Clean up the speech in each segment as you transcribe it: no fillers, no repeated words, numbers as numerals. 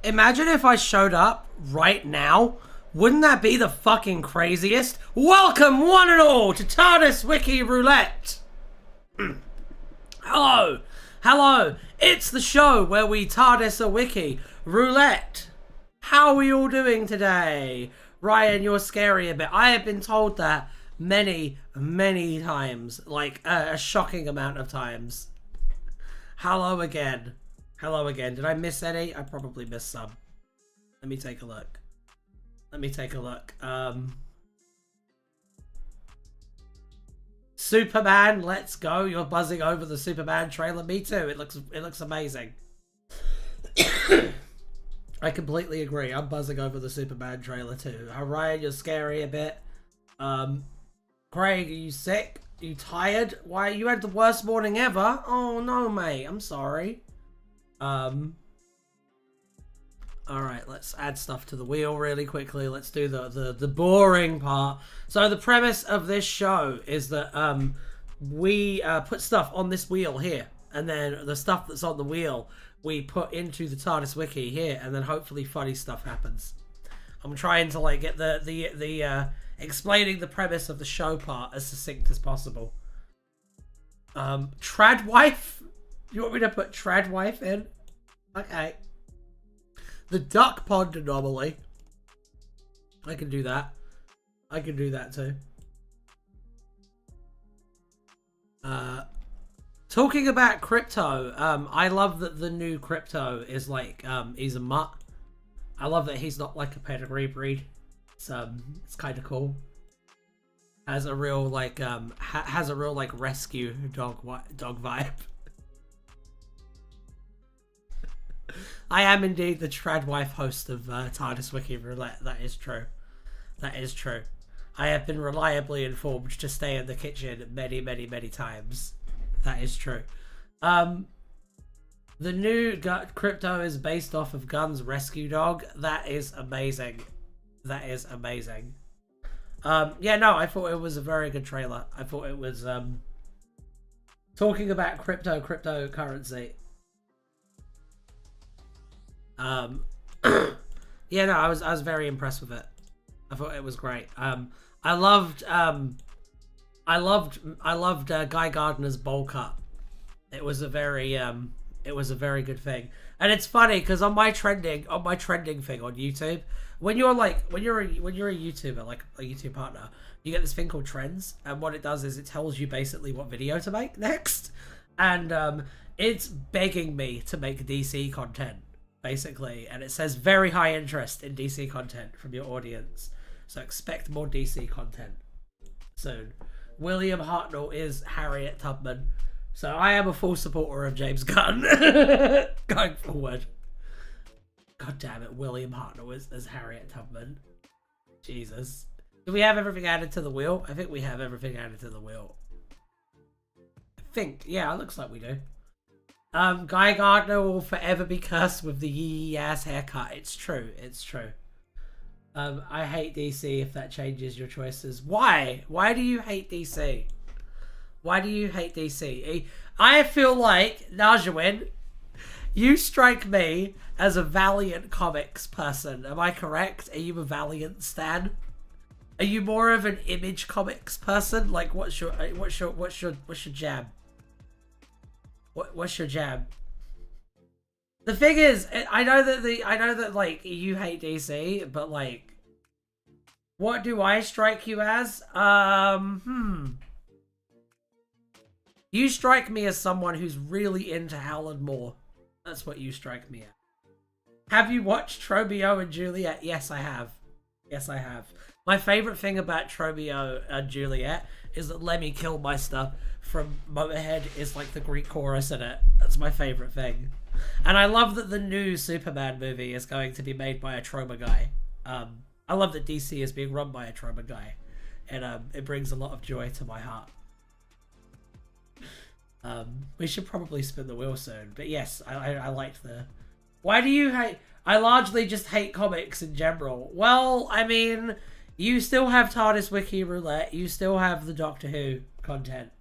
Imagine if I showed up right now. Wouldn't that be the fucking craziest? Welcome one and all to Tardis Wiki Roulette. Hello. Hello. It's the show where we Tardis a wiki. Roulette. How are we all doing today? Ryan, you're scary a bit. I have been told that many times. Like a shocking amount of times. Hello again. Hello again. Did I miss any? I probably missed some. Let me take a look. Superman, let's go. You're buzzing over the Superman trailer. Me too. It looks amazing. I completely agree. I'm buzzing over the Superman trailer too. Ryan, you're scary a bit. Craig, are you sick? Are you tired? Why, you had the worst morning ever? Oh no, mate. I'm sorry. Alright, let's add stuff to the wheel really quickly. Let's do the boring part. So the premise of this show is that we put stuff on this wheel here, and then the stuff that's on the wheel we put into the TARDIS wiki here, and then hopefully funny stuff happens. I'm trying to like get the explaining the premise of the show part as succinct as possible. Tradwife? You want me to put Tradwife in? Okay. The duck pond anomaly. I can do that. I can do that too. Talking about crypto, I love that the new crypto is like, he's a mutt. I love that he's not like a pedigree breed. It's kind of cool. Has a real like, has a real like rescue dog vibe. I am indeed the Tradwife host of TARDIS Wiki Roulette. That is true. That is true. I have been reliably informed to stay in the kitchen many times. That is true. The new crypto is based off of Gun's rescue dog. That is amazing. That is amazing. Yeah, no, I thought it was a very good trailer. I thought it was talking about cryptocurrency. Yeah, no, I was very impressed with it. I thought it was great. I loved Guy Gardner's bowl cut. It was a very good thing. And it's funny because on my trending thing on YouTube, when you're a YouTuber, like a YouTube partner, you get this thing called trends, and what it does is it tells you basically what video to make next, and it's begging me to make DC content. Basically, and it says very high interest in DC content from your audience, so expect more DC content soon. William Hartnell is Harriet Tubman, so I am a full supporter of James Gunn going forward. God damn it, William Hartnell as Harriet Tubman. Jesus. Do we have everything added to the wheel? I think we have everything added to the wheel. I think, yeah, it looks like we do. Guy Gardner will forever be cursed with the yee ass haircut. It's true. It's true. I hate DC if that changes your choices. Why? Why do you hate DC? Why do you hate DC? I feel like, Najawin, you strike me as a Valiant Comics person. Am I correct? Are you a Valiant stan? Are you more of an Image Comics person? Like, what's your jam? What's your jab? The thing is, I know that like you hate DC, but like, what do I strike you as? You strike me as someone who's really into Howland Moore. That's what you strike me as. Have you watched Romeo and Juliet? Yes, I have. Yes, I have. My favorite thing about Romeo and Juliet is that Lemmy Kilmister from Motorhead is like the Greek chorus in it. That's my favorite thing. And I love that the new Superman movie is going to be made by a trauma guy. I love that DC is being run by a trauma guy. And it brings a lot of joy to my heart. We should probably spin the wheel soon. But yes, I liked the... Why do you hate... I largely just hate comics in general. Well, I mean, you still have TARDIS Wiki Roulette. You still have the Doctor Who content.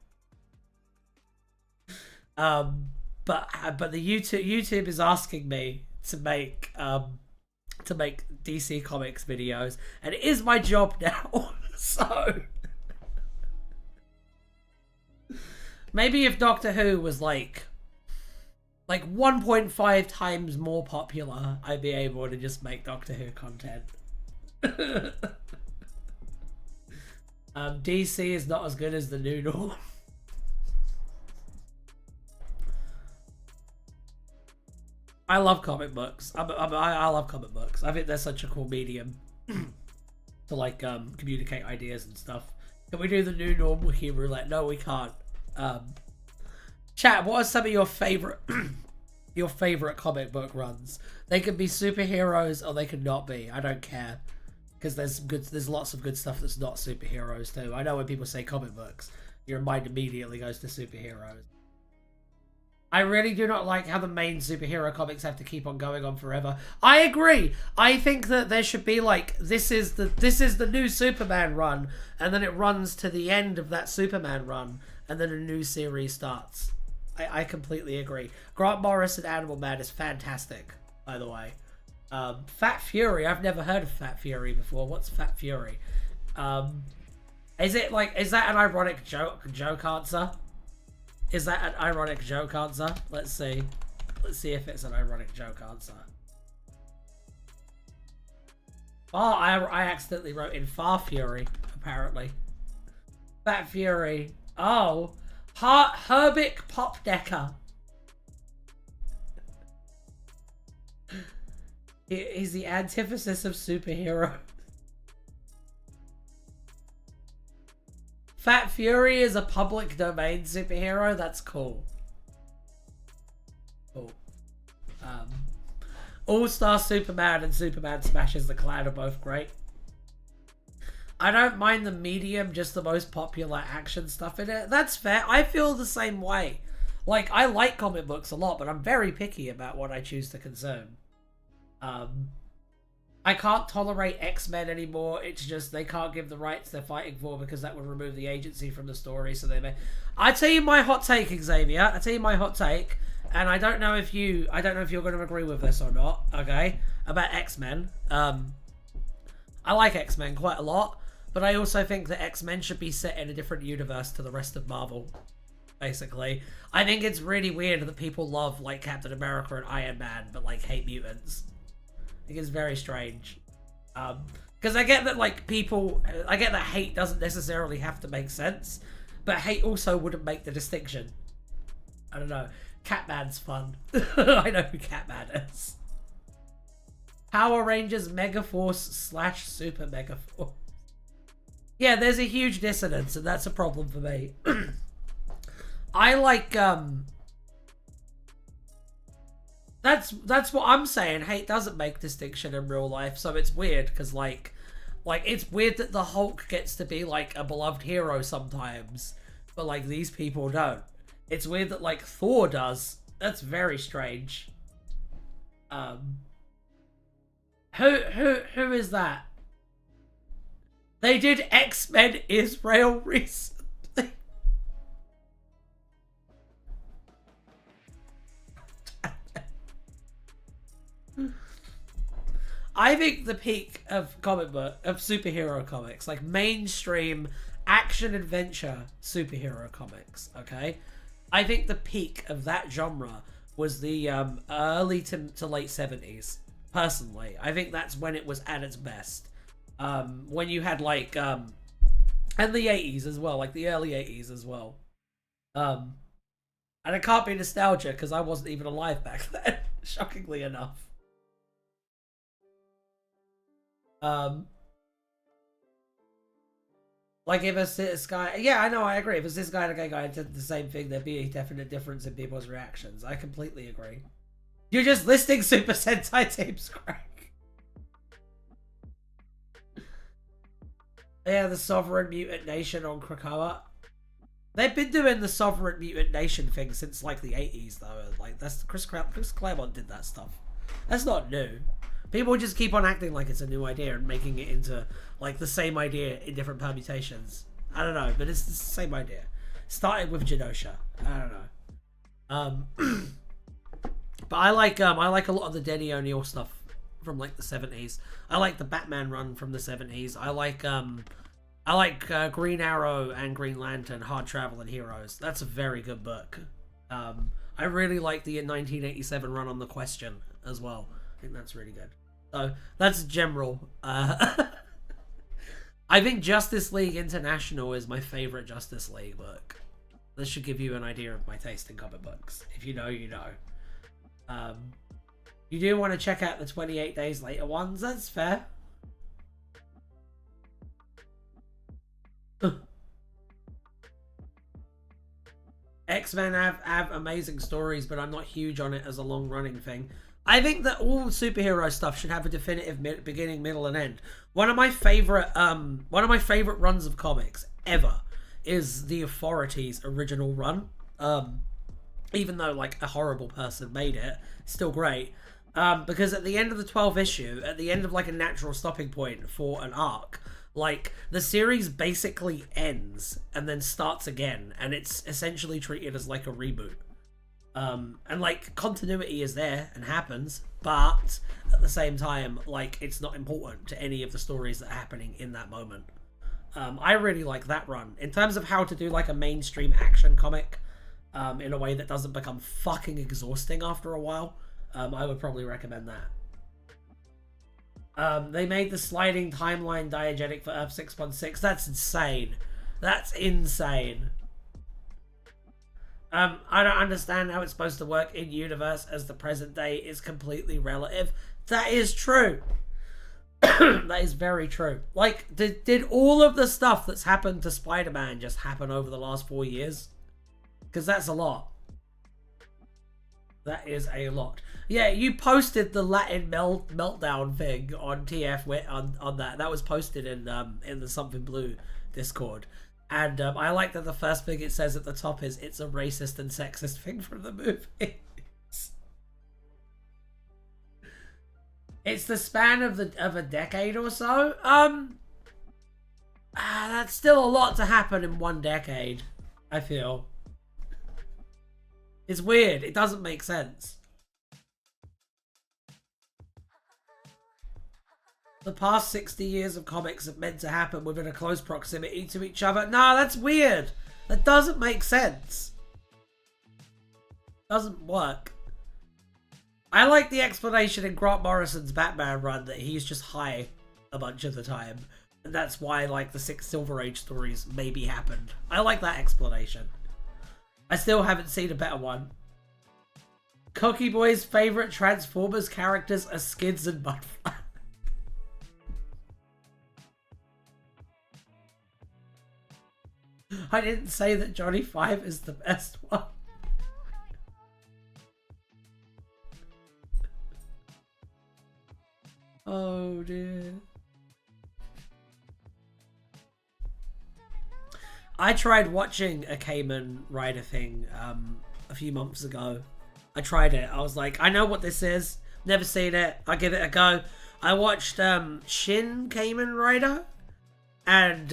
But the YouTube is asking me to make to make DC Comics videos, and it is my job now. So maybe if Doctor Who was like 1.5 times more popular, I'd be able to just make Doctor Who content. DC is not as good as the new norm. I love comic books. I love comic books. I think they're such a cool medium to like communicate ideas and stuff. Can we do the new norm wiki roulette? No, we can't. Chat, what are some of your favorite comic book runs? They can be superheroes or they can not be. I don't care, because there's lots of good stuff that's not superheroes too. I know when people say comic books, your mind immediately goes to superheroes. I really do not like how the main superhero comics have to keep on going on forever. I agree. I think that there should be like, this is the new Superman run, and then it runs to the end of that Superman run, and then a new series starts. I completely agree. Grant Morrison Animal Man is fantastic, by the way. Fat Fury, I've never heard of Fat Fury before. What's Fat Fury? Is that an ironic joke answer? Is that an ironic joke answer? Let's see. Let's see if it's an ironic joke answer. Oh, I accidentally wrote in Far Fury, apparently. Fat Fury. Oh. Herbik Popdecker. He's the antithesis of superhero. Fat Fury is a public domain superhero. That's cool. Cool. All-Star Superman and Superman Smashes the Clan are both great. I don't mind the medium, just the most popular action stuff in it. That's fair. I feel the same way. Like, I like comic books a lot, but I'm very picky about what I choose to consume. I can't tolerate X-Men anymore. It's just they can't give the rights they're fighting for because that would remove the agency from the story. So they may. I tell you my hot take, Xavier. I tell you my hot take, and I don't know if you're going to agree with this or not. Okay, about X-Men. I like X-Men quite a lot, but I also think that X-Men should be set in a different universe to the rest of Marvel. Basically, I think it's really weird that people love like Captain America and Iron Man, but like hate mutants. I think it's very strange. Because I get that I get that hate doesn't necessarily have to make sense, but hate also wouldn't make the distinction. I don't know. Catman's fun. I know who Catman is. Power Rangers Megaforce / Super Megaforce. Yeah, there's a huge dissonance, and that's a problem for me. I like that's what I'm saying. Hate doesn't make distinction in real life, so it's weird because like it's weird that the Hulk gets to be like a beloved hero sometimes, but like these people don't. It's weird that like Thor does. That's very strange. Who is that? They did X-Men Israel recently. I think the peak of superhero comics, like mainstream action adventure superhero comics, okay? I think the peak of that genre was the early to late 70s. Personally, I think that's when it was at its best. When you had like and the 80s as well, like the early 80s as well. And it can't be nostalgia because I wasn't even alive back then, shockingly enough. Like if it's this guy, yeah, I know, I agree. If it's this guy and a gay guy did the same thing, there'd be a definite difference in people's reactions. I completely agree. You're just listing Super Sentai tapes, Craig. Yeah, the Sovereign Mutant Nation on Krakoa. They've been doing the Sovereign Mutant Nation thing since like the 80s, though. Like that's Chris Claremont did that stuff. That's not new. People just keep on acting like it's a new idea and making it into like the same idea in different permutations. I don't know, but it's the same idea. Started with Genosha. I don't know. But I like a lot of the Denny O'Neil stuff like the 70s. I like the Batman run from the 70s. I like Green Arrow and Green Lantern, Hard Traveling Heroes. That's a very good book. I really like the 1987 run on The Question as well. I think that's really good. So that's general. I think Justice League International is my favorite Justice League book. This should give you an idea of my taste in comic books. If you know, you know. You do want to check out the 28 Days Later ones. That's fair. X-Men have amazing stories, but I'm not huge on it as a long-running thing. I think that all superhero stuff should have a definitive beginning, middle, and end. One of my favorite runs of comics ever is the Authorities original run. Even though like a horrible person made it, it's still great. Because at the end of the 12th issue, at the end of like a natural stopping point for an arc, like the series basically ends and then starts again, and it's essentially treated as like a reboot. And like continuity is there and happens, but at the same time, like it's not important to any of the stories that are happening in that moment. I really like that run in terms of how to do like a mainstream action comic in a way that doesn't become fucking exhausting after a while. I would probably recommend that. They made the sliding timeline diegetic for Earth 616. That's insane. That's insane. I don't understand how it's supposed to work in universe as the present day is completely relative. That is true. That is very true. Like, did all of the stuff that's happened to Spider-Man just happen over the last 4 years? Because that's a lot. That is a lot. Yeah, you posted the Latin meltdown thing on TF on that. That was posted in the Something Blue Discord. And I like that the first thing it says at the top is it's a racist and sexist thing from the movie. It's the span of a decade or so. That's still a lot to happen in 1 decade, I feel. It's weird. It doesn't make sense. The past 60 years of comics are meant to happen within a close proximity to each other. No, that's weird. That doesn't make sense. Doesn't work. I like the explanation in Grant Morrison's Batman run that he's just high a bunch of the time. And that's why, like, the 6 Silver Age stories maybe happened. I like that explanation. I still haven't seen a better one. Cookie Boy's favourite Transformers characters are Skids and Mudflap. I didn't say that Johnny 5 is the best one. Oh dear. I tried watching a Kamen Rider thing a few months ago. I tried it. I was like, I know what this is. Never seen it. I'll give it a go. I watched Shin Kamen Rider. And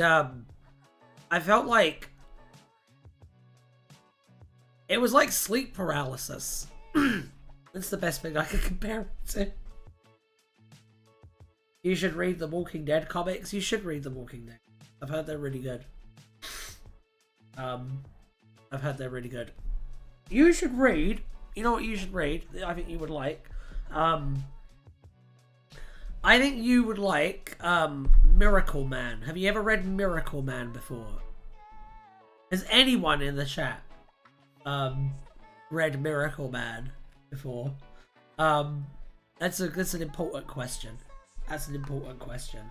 I felt like it was like sleep paralysis. That's the best thing I could compare it to. You should read the Walking Dead comics. You should read the Walking Dead. I've heard they're really good. I've heard they're really good. You should read. You know what you should read? I think you would like. I think you would like Miracle Man. Have you ever read Miracle Man before? Has anyone in the chat read Miracle Man before? That's an important question. That's an important question.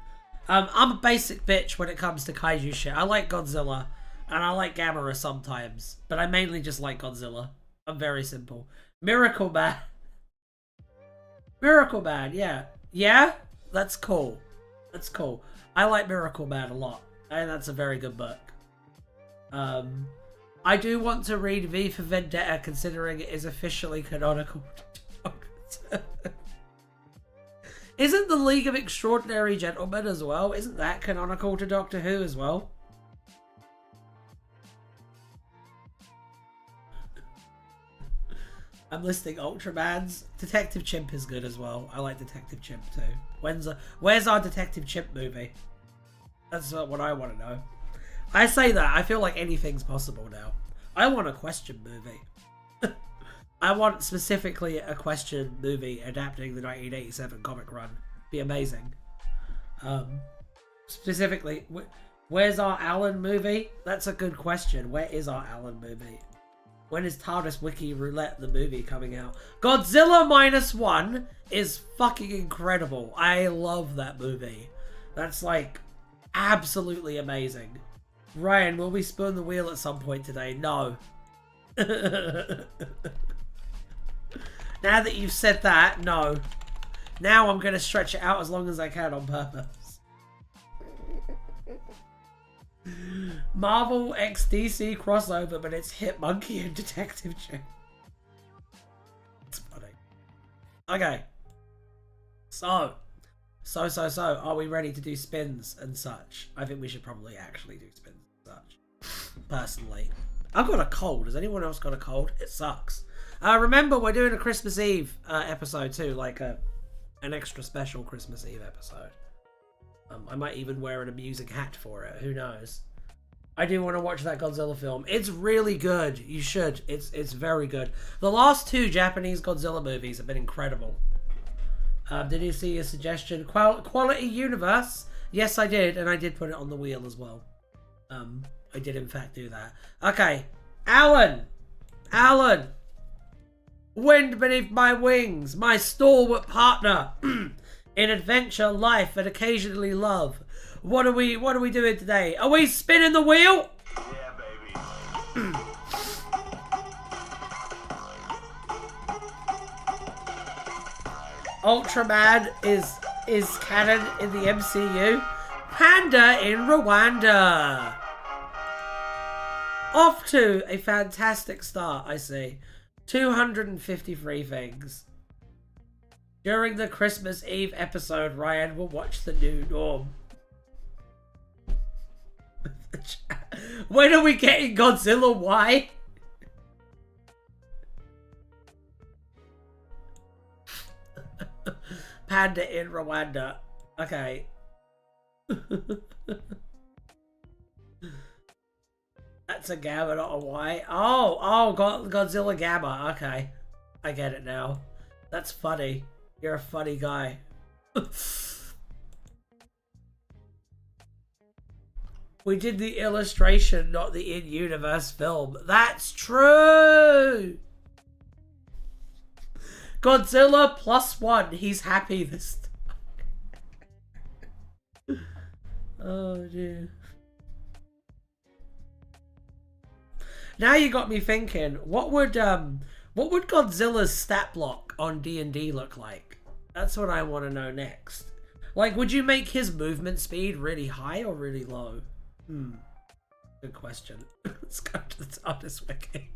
I'm a basic bitch when it comes to kaiju shit. I like Godzilla and I like Gamera sometimes, but I mainly just like Godzilla. I'm very simple. Miracle Man. Miracle Man, yeah. Yeah? That's cool. That's cool. I like Miracle Man a lot. And that's a very good book. I do want to read V for Vendetta considering it is officially canonical. Isn't the League of Extraordinary Gentlemen as well? Isn't that canonical to Doctor Who as well? I'm listing Ultramans. Detective Chimp is good as well. I like Detective Chimp too. Where's our Detective Chimp movie? That's what I want to know. I say that, I feel like anything's possible now. I want a question movie. I want specifically a question movie adapting the 1987 comic run. Be amazing. Specifically, where's our Alan movie? That's a good question. Where is our Alan movie? When is Tardis Wiki Roulette the movie coming out? Godzilla -1 is fucking incredible. I love that movie. That's like absolutely amazing. Ryan, will we spin the wheel at some point today? No. Now that you've said that, no. Now I'm going to stretch it out as long as I can on purpose. Marvel x DC crossover, but it's Hitmonkey and Detective Chimp. It's funny. Okay. So, are we ready to do spins and such? I think we should probably actually do spins and such. Personally. I've got a cold. Has anyone else got a cold? It sucks. Remember, we're doing a Christmas Eve episode too, like an extra special Christmas Eve episode. I might even wear an amusing hat for it. Who knows? I do want to watch that Godzilla film. It's really good. You should. It's very good. The last 2 Japanese Godzilla movies have been incredible. Did you see a suggestion? Quality Universe? Yes, I did, and I did put it on the wheel as well. I did in fact do that. Okay, Alan! Wind beneath my wings, my stalwart partner in adventure, life, and occasionally love. What are we doing today? Are we spinning the wheel? Yeah, baby. Ultraman is canon in the MCU. Panda in Rwanda. Off to a fantastic start, I see. 253 things. During the Christmas Eve episode, Ryan will watch The New Norm. When are we getting Godzilla? Why? Panda in Rwanda. Okay. That's a gamma, not a Y. Oh, Godzilla gamma. Okay. I get it now. That's funny. You're a funny guy. We did the illustration, not the in-universe film. That's true! Godzilla +1. He's happy this time. Oh, dear. Now you got me thinking, what would Godzilla's stat block on D&D look like? That's what I want to know next. Like, would you make his movement speed really high or really low? Good question. Let's go to the Tardis Wiki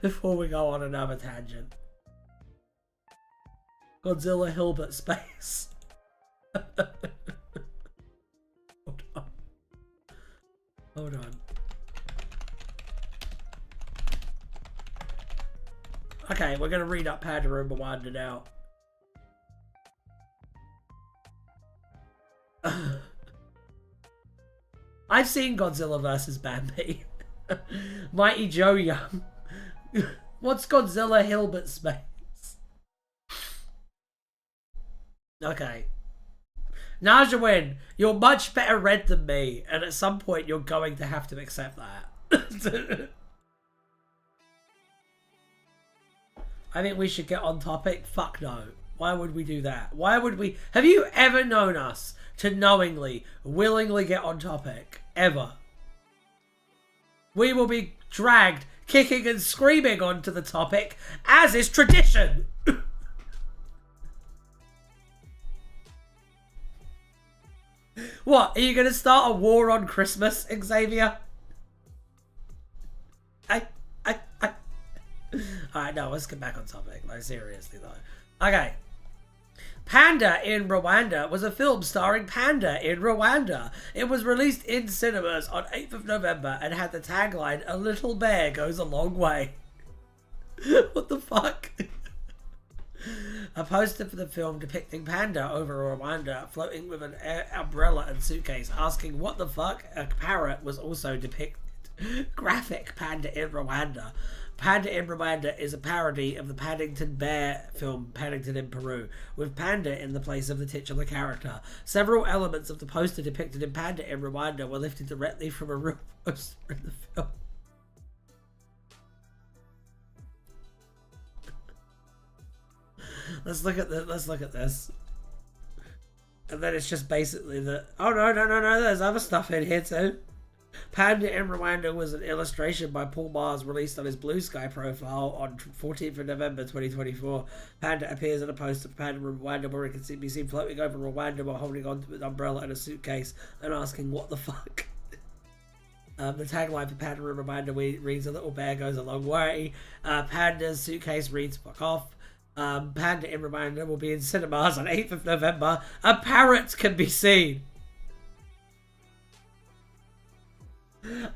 before we go on another tangent. Godzilla Hilbert space. Hold on. Okay, we're gonna read up Panda and Rwanda now. I've seen Godzilla vs. Bambi. Mighty Joe Young. What's Godzilla Hilbert space? Okay. Najawin, you're much better read than me, and at some point you're going to have to accept that. I think we should get on topic. Fuck no. Why would we do that? Why would we? Have you ever known us to knowingly, willingly get on topic? Ever? We will be dragged, kicking and screaming onto the topic, as is tradition. What? Are you going to start a war on Christmas, Xavier? Alright, no, let's get back on topic. Like, seriously, though. Okay. Panda in Rwanda was a film starring Panda in Rwanda. It was released in cinemas on 8th of November and had the tagline, "A little bear goes a long way." What the fuck? A poster for the film depicting Panda over Rwanda floating with an umbrella and suitcase, asking what the fuck. A parrot was also depicted. Graphic Panda in Rwanda. Panda in Rwanda is a parody of the Paddington Bear film Paddington in Peru, with Panda in the place of the titular character. Several elements of the poster depicted in Panda in Rwanda were lifted directly from a real poster in the film. Let's look at this. And then it's just basically the... Oh, no. There's other stuff in here, too. Panda in Rwanda was an illustration by Paul Mars released on his Blue Sky profile on 14th of November 2024. Panda appears in a poster of Panda in Rwanda where it can be seen floating over Rwanda while holding onto an umbrella and a suitcase and asking, what the fuck? The tagline for Panda in Rwanda reads, a little bear goes a long way. Panda's suitcase reads, fuck off. Panda in Rwanda will be in cinemas on 8th of November. A parrot can be seen.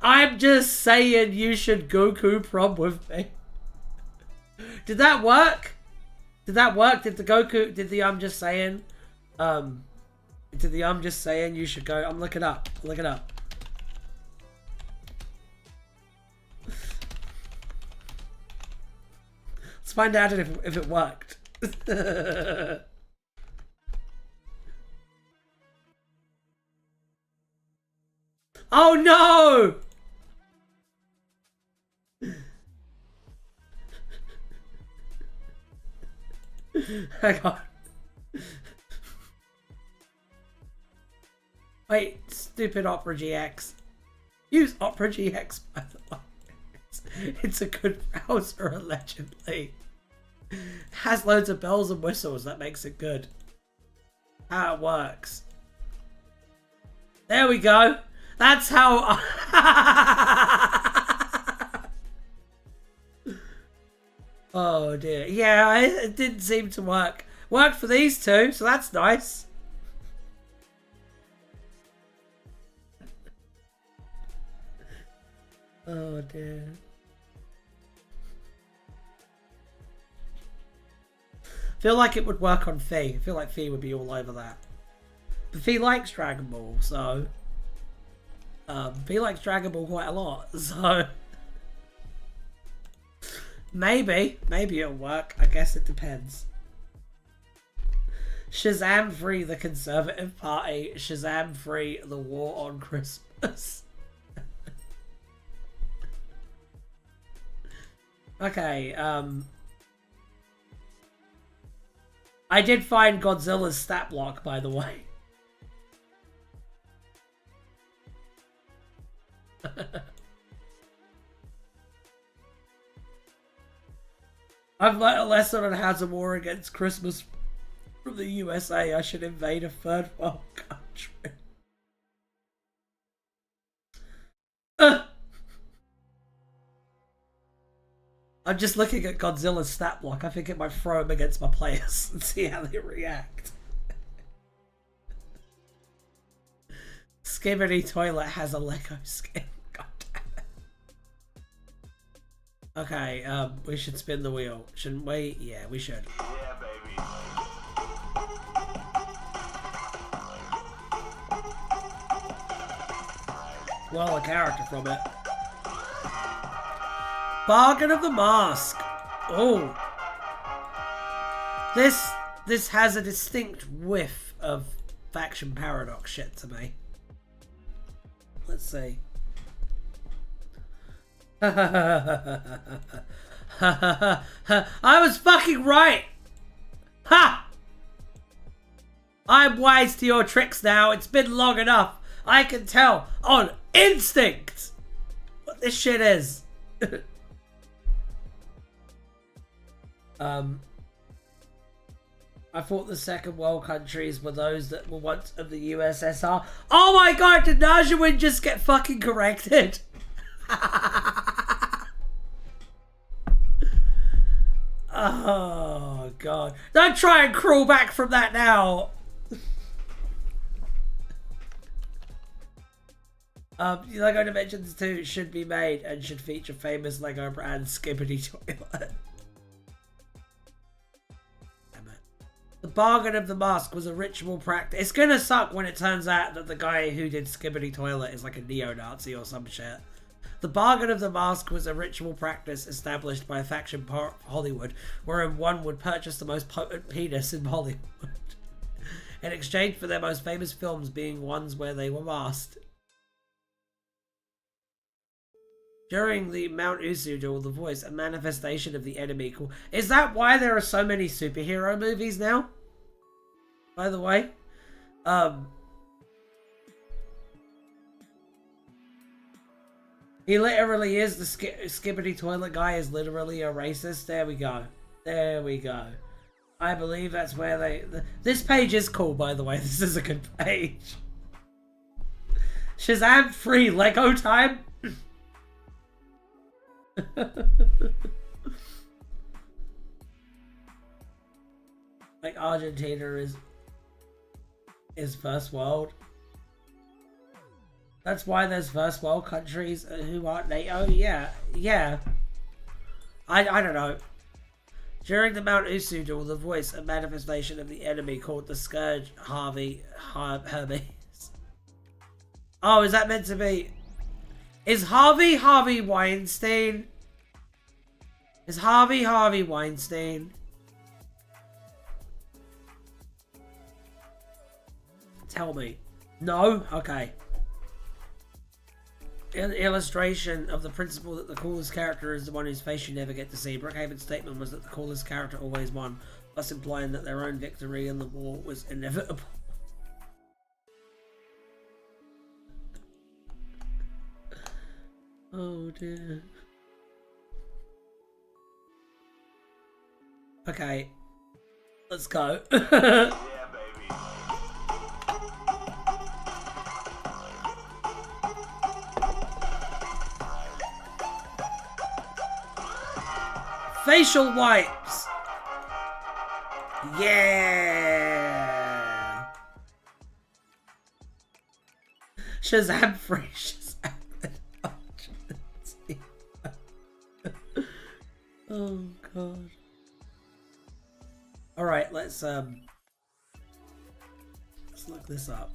I'm just saying you should Goku prom with me. Did that work? Did the I'm just saying you should go? I'm looking up. Look it up. Let's find out if it worked. Oh no! Hang on. Wait, stupid Opera GX. Use Opera GX by the way. It's a good browser, allegedly. It has loads of bells and whistles, that makes it good. How it works. There we go. That's how... Oh dear. Yeah, it didn't seem to work. Worked for these two, so that's nice. Oh dear. Feel like it would work on Fee. I feel like Fee would be all over that. But Fee likes Dragon Ball, so... Fee likes Dragon Ball quite a lot, so... Maybe it'll work. I guess it depends. Shazam free the Conservative Party. Shazam free the war on Christmas. Okay, I did find Godzilla's stat block, by the way. I've learned a lesson on how to war against Christmas from the USA. I should invade a third world country. I'm just looking at Godzilla's stat block. I think it might throw him against my players and see how they react. Skibbity Toilet has a Lego skin. God damn it. Okay, we should spin the wheel, shouldn't we? Yeah, we should. Yeah, baby. Well, a character from it. Bargain of the Mask. Oh. This has a distinct whiff of faction paradox shit to me. Let's see. I was fucking right. Ha! I'm wise to your tricks now. It's been long enough. I can tell on instinct what this shit is. I thought the second world countries were those that were once of the USSR. Oh my god, did Najawin just get fucking corrected? Oh god. Don't try and crawl back from that now. Lego Dimensions 2 should be made and should feature famous Lego brand Skibbity Toilet. The bargain of the mask was a ritual practice. It's gonna suck when it turns out that the guy who did Skibbity Toilet is like a neo-Nazi or some shit. The bargain of the mask was a ritual practice established by a faction part of Hollywood, wherein one would purchase the most potent penis in Hollywood in exchange for their most famous films being ones where they were masked. During the Mount Usu duel, the voice, a manifestation of the enemy. Is that why there are so many superhero movies now? By the way, he literally is the Skibbity Toilet guy. Is literally a racist. There we go. There we go. I believe that's where they. This page is cool, by the way. This is a good page. Shazam free Lego time. Like Argentina is first world. That's why there's first world countries who aren't NATO. Yeah. I don't know. During the Mount Usu duel, the voice, a manifestation of the enemy called the Scourge, Hermes. Oh, is that meant to be? Is Harvey Weinstein? Is Harvey Weinstein? Tell me. No? Okay. Illustration of the principle that the coolest character is the one whose face you never get to see. Brookhaven's statement was that the coolest character always won, thus implying that their own victory in the war was inevitable. Oh dear. Okay. Let's go. Yeah, baby. Facial wipes. Yeah. Shazam free. Shazam. Oh god. All right, let's look this up.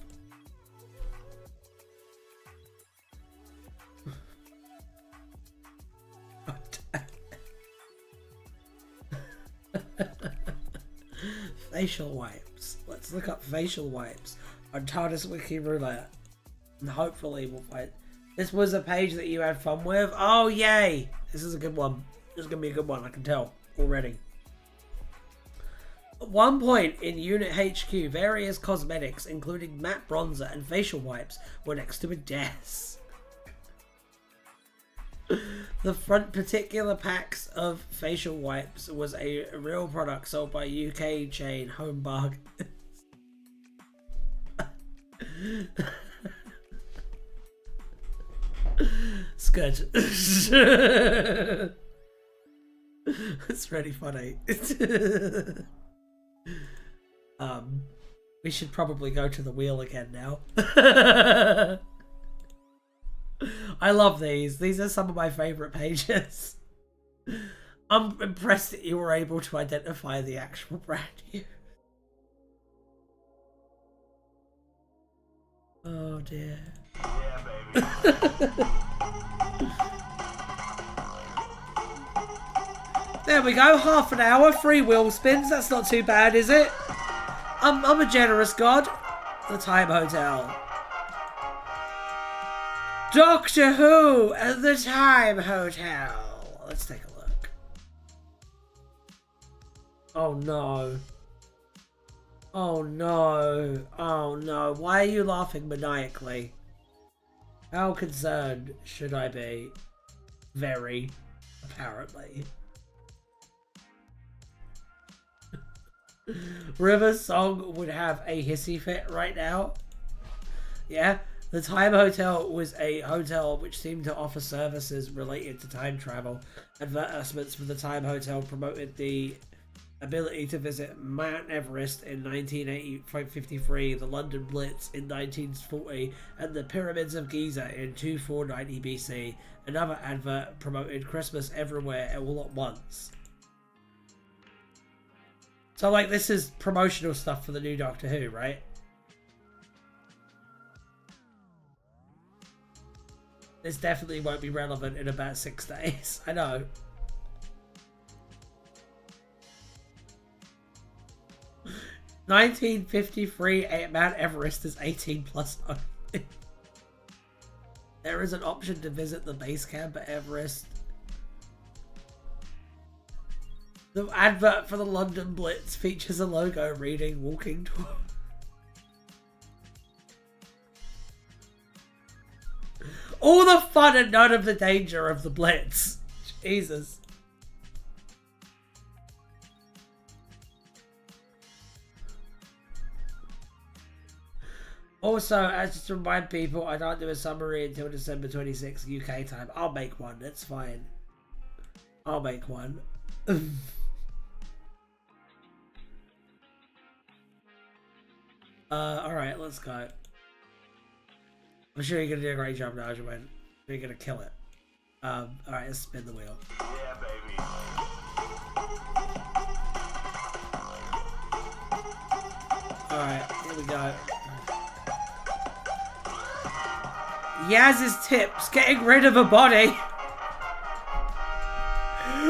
Facial wipes. Let's look up facial wipes on TardisWiki Roulette, and hopefully we'll find. This was a page that you had fun with. Oh yay! This is a good one. This is gonna be a good one. I can tell already. At one point in Unit HQ, various cosmetics, including matte bronzer and facial wipes, were next to a desk. The front particular packs of facial wipes was a real product sold by UK chain Home Bargains. It's good. It's really funny. We should probably go to the wheel again now. I love these. These are some of my favorite pages. I'm impressed that you were able to identify the actual brand new. Oh dear. Yeah, baby. There we go. Half an hour. 3 wheel spins. That's not too bad, is it? I'm a generous god. The Time Hotel. Doctor Who at the Time Hotel. Let's take a look. Oh no. Oh no. Oh no. Why are you laughing maniacally? How concerned should I be? Very, apparently. River's song would have a hissy fit right now. Yeah. The Time Hotel was a hotel which seemed to offer services related to time travel. Advertisements for the Time Hotel promoted the ability to visit Mount Everest in 1953, the London Blitz in 1940, and the Pyramids of Giza in 2490 BC. Another advert promoted Christmas everywhere all at once. So, like, this is promotional stuff for the new Doctor Who, right? This definitely won't be relevant in about 6 days. I know. $19.53 Mount Everest is 18 plus only. There is an option to visit the base camp at Everest. The advert for the London Blitz features a logo reading "Walking Tour." All the fun and none of the danger of the Blitz. Jesus. Also, as just to remind people, I don't do a summary until December 26th UK time. I'll make one, it's fine. I'll make one. Alright, let's go. I'm sure you're gonna do a great job now, Joanne. You're gonna kill it. Alright, let's spin the wheel. Yeah, baby. Alright, here we go. Yaz's tips, getting rid of a body.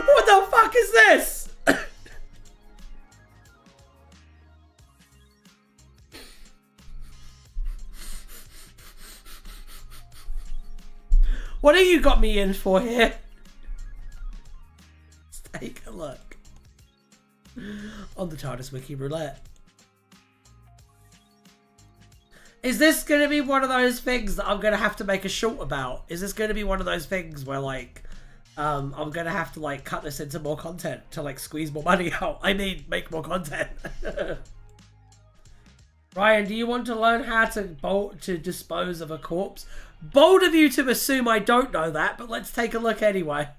What the fuck is this? What have you got me in for here? Let's take a look. On the Tardis Wiki Roulette. Is this going to be one of those things that I'm going to have to make a short about? Is this going to be one of those things where, like, I'm going to have to, like, cut this into more content to, like, squeeze more money out? I mean, make more content. Ryan, do you want to learn how to dispose of a corpse? Bold of you to assume I don't know that, but let's take a look anyway.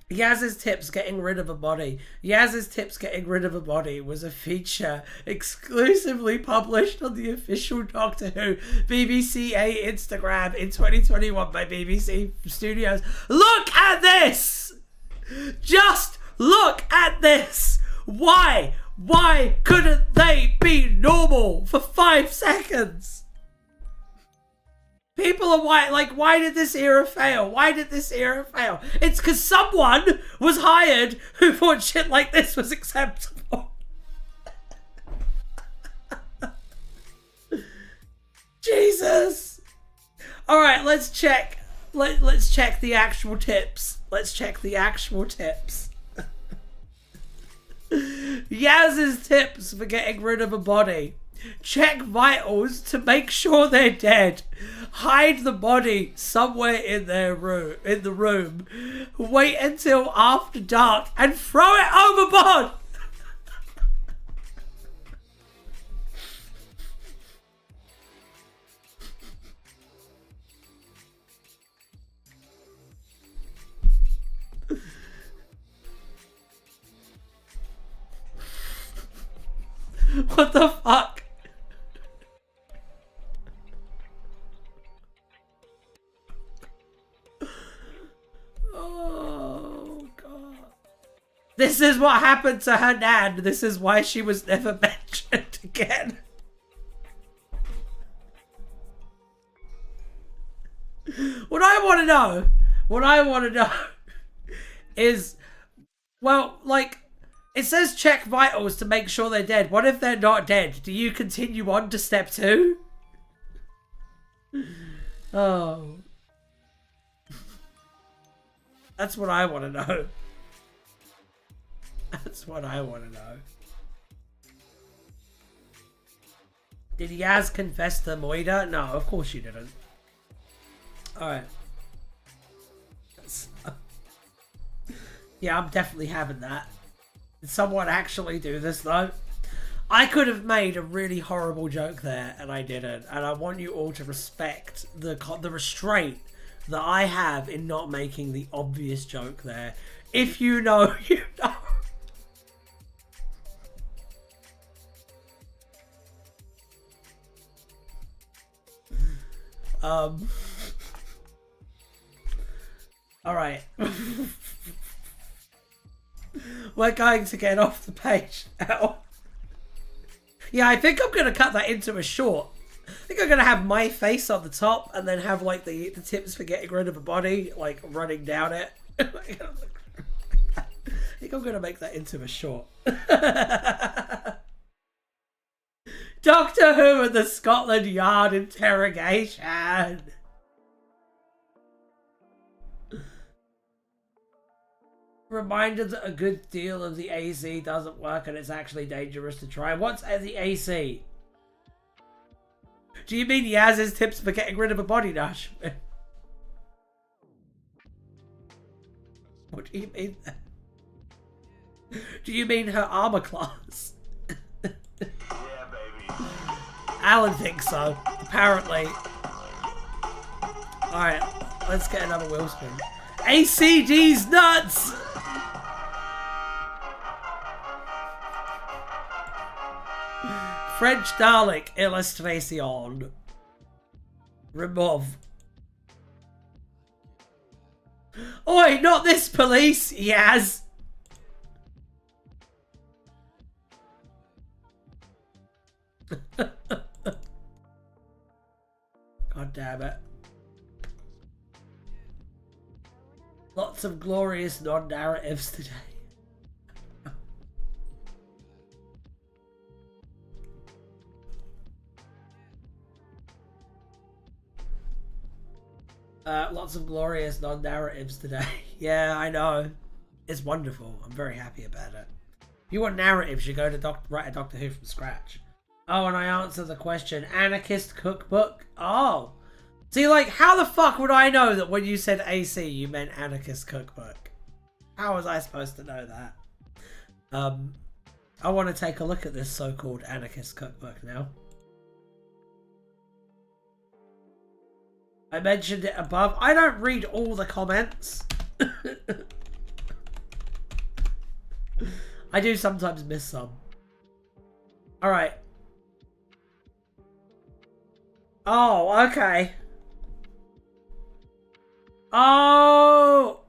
Yaz's tips getting rid of a body. Yaz's tips getting rid of a body was a feature exclusively published on the official Doctor Who BBC 8 Instagram in 2021 by BBC Studios. Look at this! Just look at this! Why? Why couldn't they be normal for 5 seconds? People are why did this era fail? Why did this era fail? It's because someone was hired who thought shit like this was acceptable. Jesus. Alright, let's check. Let's check the actual tips. Let's check the actual tips. Yaz's tips for getting rid of a body. Check vitals to make sure they're dead. Hide the body somewhere in the room. Wait until after dark and throw it overboard. What the fuck? Oh, God. This is what happened to her nan. This is why she was never mentioned again. What I want to know is, well, like, it says check vitals to make sure they're dead. What if they're not dead? Do you continue on to step 2? Oh. That's what I want to know. That's what I want to know. Did Yaz confess to Moida? No, of course she didn't. Alright. Yeah, I'm definitely having that. Did someone actually do this though? I could have made a really horrible joke there and I didn't. And I want you all to respect the restraint that I have in not making the obvious joke there. If you know, you know. Alright. We're going to get off the page now. Yeah, I think I'm going to cut that into a short. I think I'm going to have my face on the top and then have like the tips for getting rid of a body like running down it. I think I'm going to make that into a short. Doctor Who and the Scotland Yard interrogation. Reminder that a good deal of the AC doesn't work and it's actually dangerous to try. What's the AC? Do you mean Yaz's tips for getting rid of a body, Nash? What do you mean? Do you mean her armor class? Yeah, baby. Alan thinks so, apparently. Alright, let's get another wheel spin. ACD's nuts! French Dalek illustration. Remove. Oi, not this police, Yaz! God damn it. Lots of glorious non-narratives today. Lots of glorious non-narratives today. Yeah, I know. It's wonderful. I'm very happy about it. If you want narratives, you go to write a Doctor Who from scratch. Oh, and I answer the question, anarchist cookbook? Oh. See, like, how the fuck would I know that when you said AC, you meant anarchist cookbook? How was I supposed to know that? I want to take a look at this so-called anarchist cookbook now. I mentioned it above. I don't read all the comments. I do sometimes miss some. Alright. Oh, okay. Oh,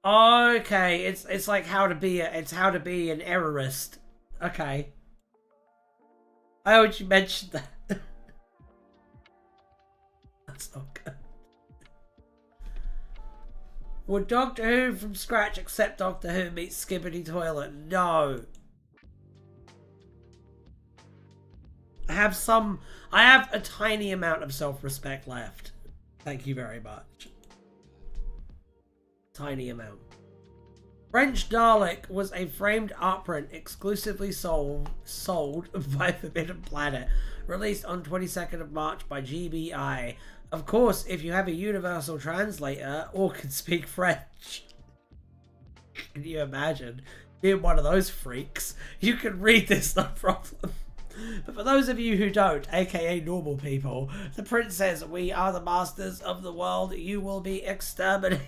okay. It's like how to be an errorist. Okay. I heard you mentioned that. That's not good. Would Doctor Who from scratch accept Doctor Who meets Skibbity Toilet? No. I have a tiny amount of self-respect left. Thank you very much. Tiny amount. French Dalek was a framed art print exclusively sold by Forbidden Planet, released on 22nd of March by GBI. Of course, if you have a universal translator or can speak French. Can you imagine being one of those freaks? You can read this, no problem. But for those of you who don't, aka normal people, the print says, "We are the masters of the world, you will be exterminated."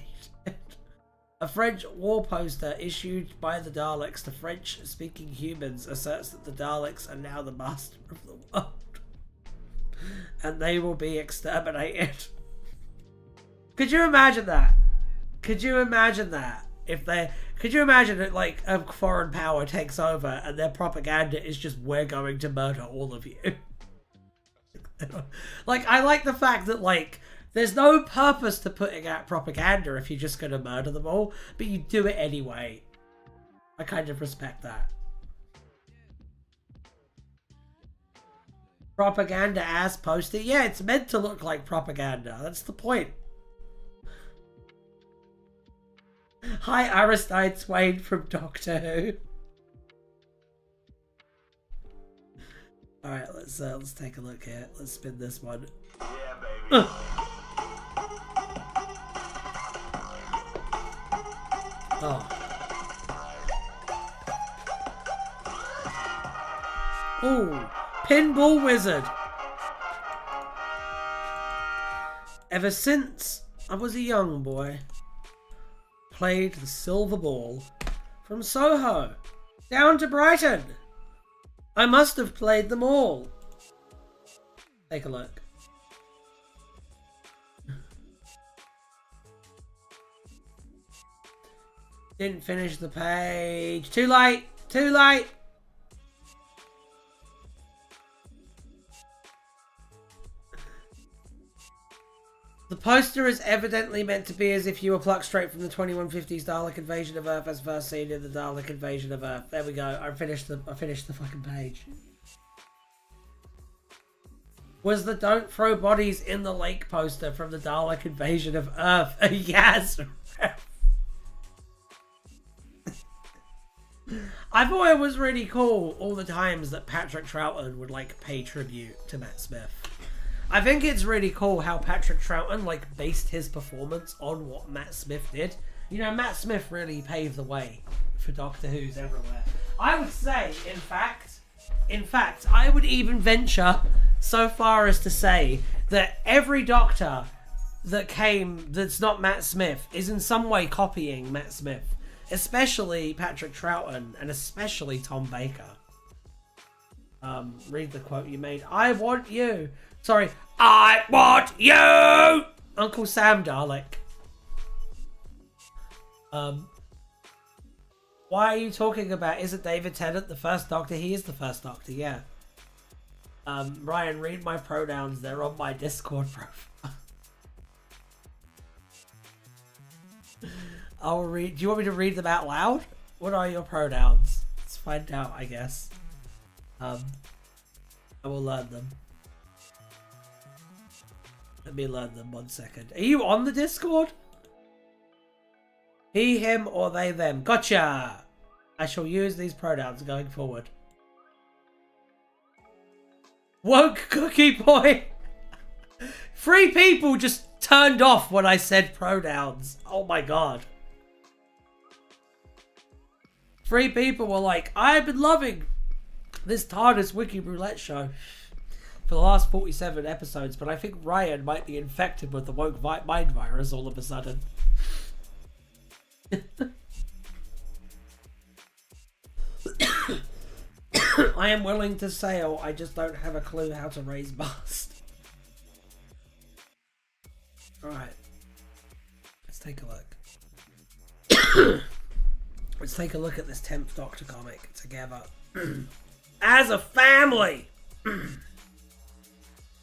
A French war poster issued by the Daleks to French-speaking humans asserts that the Daleks are now the master of the world. And they will be exterminated. Could you imagine that? Could you imagine that? Could you imagine that like a foreign power takes over and their propaganda is just, we're going to murder all of you? Like, I like the fact that like there's no purpose to putting out propaganda if you're just going to murder them all, but you do it anyway. I kind of respect that. Propaganda ass poster. Yeah, it's meant to look like propaganda. That's the point. Hi, Aristide Swain from Doctor Who. Alright, let's take a look here. Let's spin this one. Yeah, baby. Oh. Ooh, Pinball Wizard. Ever since I was a young boy, played the silver ball from Soho down to Brighton. I must have played them all. Take a look. Didn't finish the page. Too late. Too late. The poster is evidently meant to be as if you were plucked straight from the 2150s Dalek Invasion of Earth as first seen in the Dalek Invasion of Earth. There we go. I finished the fucking page. Was the Don't Throw Bodies in the Lake poster from the Dalek Invasion of Earth? Yes. I thought it was really cool all the times that Patrick Troughton would like pay tribute to Matt Smith. I think it's really cool how Patrick Troughton like based his performance on what Matt Smith did. You know, Matt Smith really paved the way for Doctor Who's everywhere. I would say, in fact, I would even venture so far as to say that every Doctor that came that's not Matt Smith is in some way copying Matt Smith. Especially Patrick Troughton and especially Tom Baker. Read the quote you made. I want you. Sorry. I want you! Uncle Sam Dalek. Why are you talking about, isn't David Tennant the first Doctor? He is the first Doctor, yeah. Ryan, read my pronouns. They're on my Discord profile. I'll read. Do you want me to read them out loud? What are your pronouns? Let's find out, I guess. I will learn them. Let me learn them 1 second. Are you on the Discord? He, him, or they, them. Gotcha! I shall use these pronouns going forward. Woke Cookie Boy! 3 people just turned off when I said pronouns. Oh my god. 3 people were like, I've been loving this TARDIS Wiki Roulette show for the last 47 episodes, but I think Ryan might be infected with the woke mind virus all of a sudden. I am willing to sail, I just don't have a clue how to raise mast. Alright. Let's take a look. Let's take a look at this 10th Doctor comic together. As a family!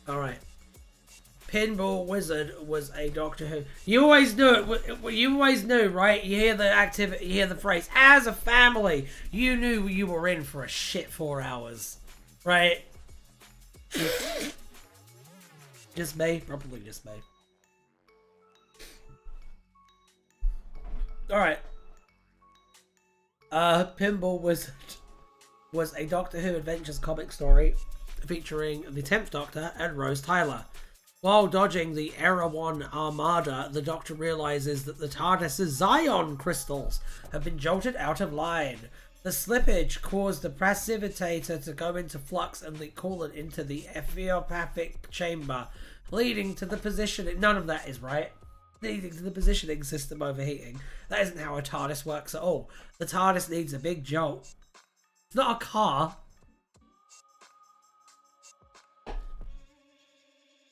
Alright. Pinball Wizard was a Doctor Who. You always knew it. You always knew, right? You hear the activity, you hear the phrase, as a family. You knew you were in for a shit 4 hours. Right? Just me? Probably just me. Alright. Pinball Wizard was a Doctor Who Adventures comic story featuring the 10th Doctor and Rose Tyler. While dodging the Era 1 Armada, the Doctor realizes that the TARDIS's Zion crystals have been jolted out of line. The slippage caused the precipitator to go into flux and leak coolant into the ethiopathic chamber, leading to the positioning. None of that is right. Leading to the positioning system overheating. That isn't how a TARDIS works at all. The TARDIS needs a big jolt. It's not a car.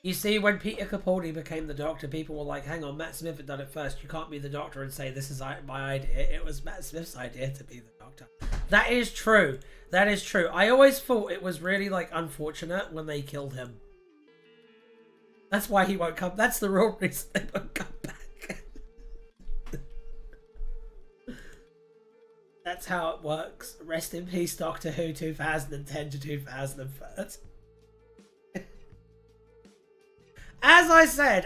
You see, when Peter Capaldi became the Doctor, people were like, hang on, Matt Smith had done it first. You can't be the Doctor and say, this is my idea. It was Matt Smith's idea to be the Doctor. That is true. That is true. I always thought it was really, like, unfortunate when they killed him. That's why he won't come. That's the real reason they won't come back. That's how it works. Rest in peace, Doctor Who 2010 to 2013. As I said,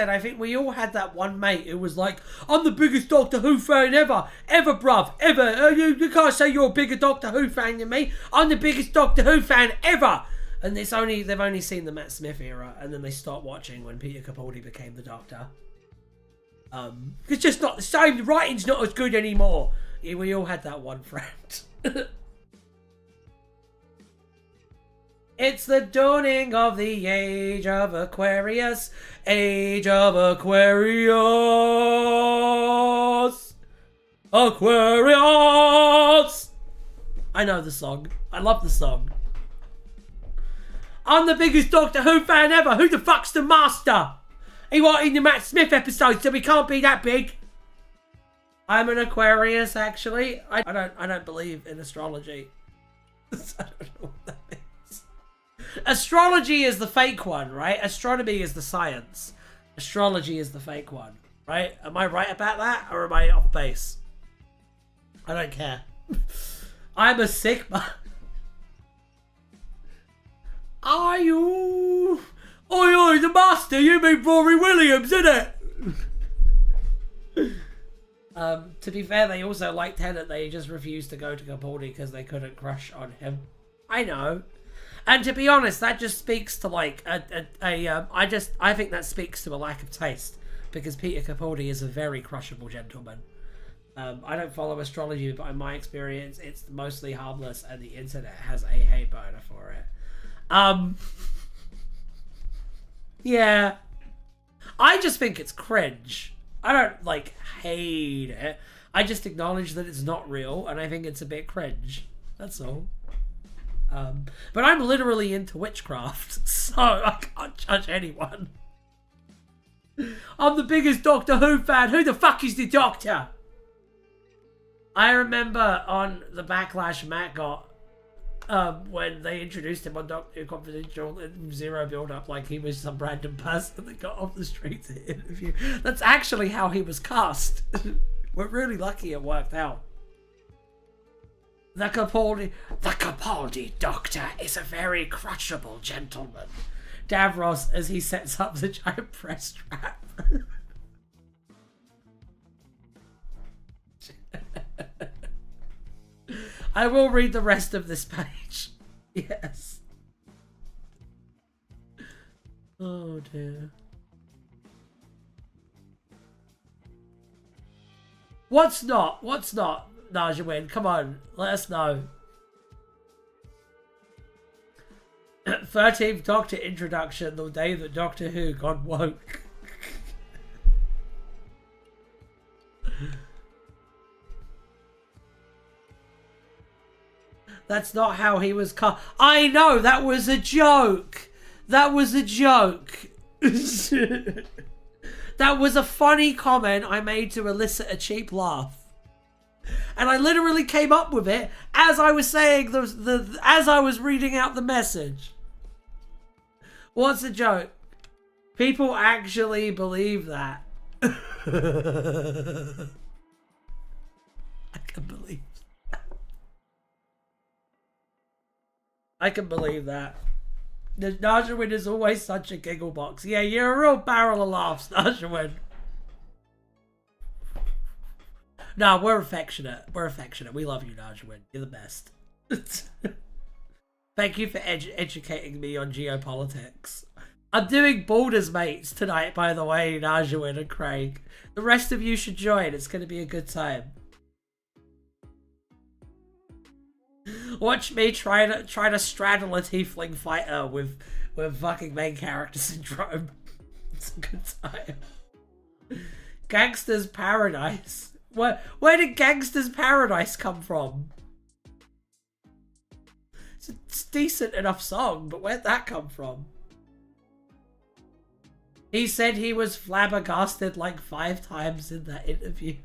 I think we all had that one mate who was like, I'm the biggest Doctor Who fan ever, bruv, ever. You can't say you're a bigger Doctor Who fan than me. I'm the biggest Doctor Who fan ever. And they've only seen the Matt Smith era, and then they stopped watching when Peter Capaldi became the Doctor. It's just not the same. The writing's not as good anymore. Yeah, we all had that one friend. It's the dawning of the age of Aquarius. Age of Aquarius. Aquarius. I know the song. I love the song. I'm the biggest Doctor Who fan ever. Who the fuck's the master? He wasn't in the Matt Smith episode, so he can't be that big. I'm an Aquarius, actually. I don't believe in astrology. I don't know what that means. Astrology is the fake one, right? Astronomy is the science. Astrology is the fake one, right? Am I right about that, or am I off base? I don't care. I'm a Sigma. Are you? Oi, the master, you mean Rory Williams, innit? To be fair, they also liked Tennant. They just refused to go to Capaldi because they couldn't crush on him. I know. And to be honest, that just speaks to like I think that speaks to a lack of taste, because Peter Capaldi is a very crushable gentleman. I don't follow astrology, but in my experience, it's mostly harmless, and the internet has a hate boner for it. Yeah. I just think it's cringe. I don't, like, hate it. I just acknowledge that it's not real, and I think it's a bit cringe. That's all. But I'm literally into witchcraft, so I can't judge anyone. I'm the biggest Doctor Who fan. Who the fuck is the Doctor? I remember on the Backlash Matt got, when they introduced him on Doctor Who Confidential and Zero build up like he was some random person that got off the street to interview. That's actually how he was cast. We're really lucky it worked out. The Capaldi Doctor is a very crushable gentleman. Davros as he sets up the giant press trap. I will read the rest of this page. Yes. Oh dear. What's not? What's not? Najawin, come on, let us know. 13th Doctor introduction, the day that Doctor Who got woke. That's not how he was cut. I know, that was a joke. That was a joke. That was a funny comment I made to elicit a cheap laugh. And I literally came up with it as I was saying as I was reading out the message. What's a joke? People actually believe that. I can believe that. I can believe that. Najawin is always such a giggle box. Yeah, you're a real barrel of laughs, Najawin. No, we're affectionate. We're affectionate. We love you, Najawin. You're the best. Thank you for educating me on geopolitics. I'm doing Baldur's Mates tonight, by the way, Najawin and Craig. The rest of you should join. It's going to be a good time. Watch me try to straddle a tiefling fighter with fucking main character syndrome. It's a good time. Gangster's Paradise. Where did Gangster's Paradise come from? It's a decent enough song, but where'd that come from? He said he was flabbergasted like 5 times in that interview.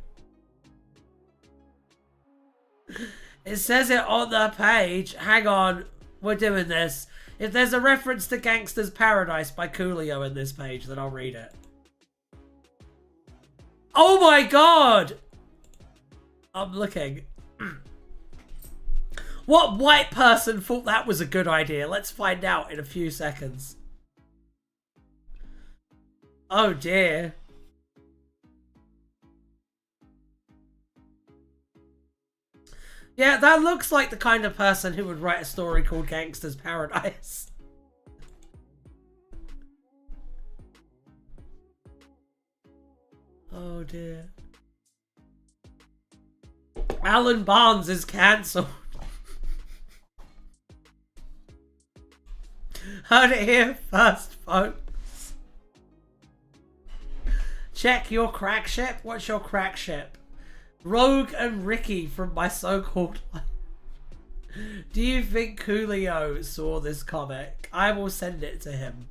It says it on the page. Hang on, we're doing this. If there's a reference to Gangster's Paradise by Coolio in this page, then I'll read it. Oh my god! I'm looking. What white person thought that was a good idea? Let's find out in a few seconds. Oh dear. Yeah, that looks like the kind of person who would write a story called Gangster's Paradise. Oh dear. Alan Barnes is cancelled. Heard it here first, folks. Check your crack ship. What's your crack ship? Rogue and Ricky from My So-Called Life. Do you think Coolio saw this comic? I will send it to him.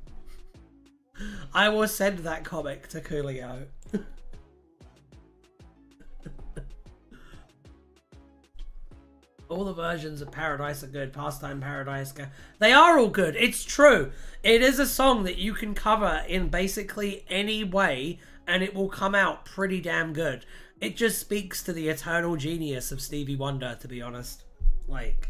I will send that comic to Coolio. All the versions of Paradise are good. Pastime Paradise. They are all good. It's true. It is a song that you can cover in basically any way and it will come out pretty damn good. It just speaks to the eternal genius of Stevie Wonder, to be honest. Like,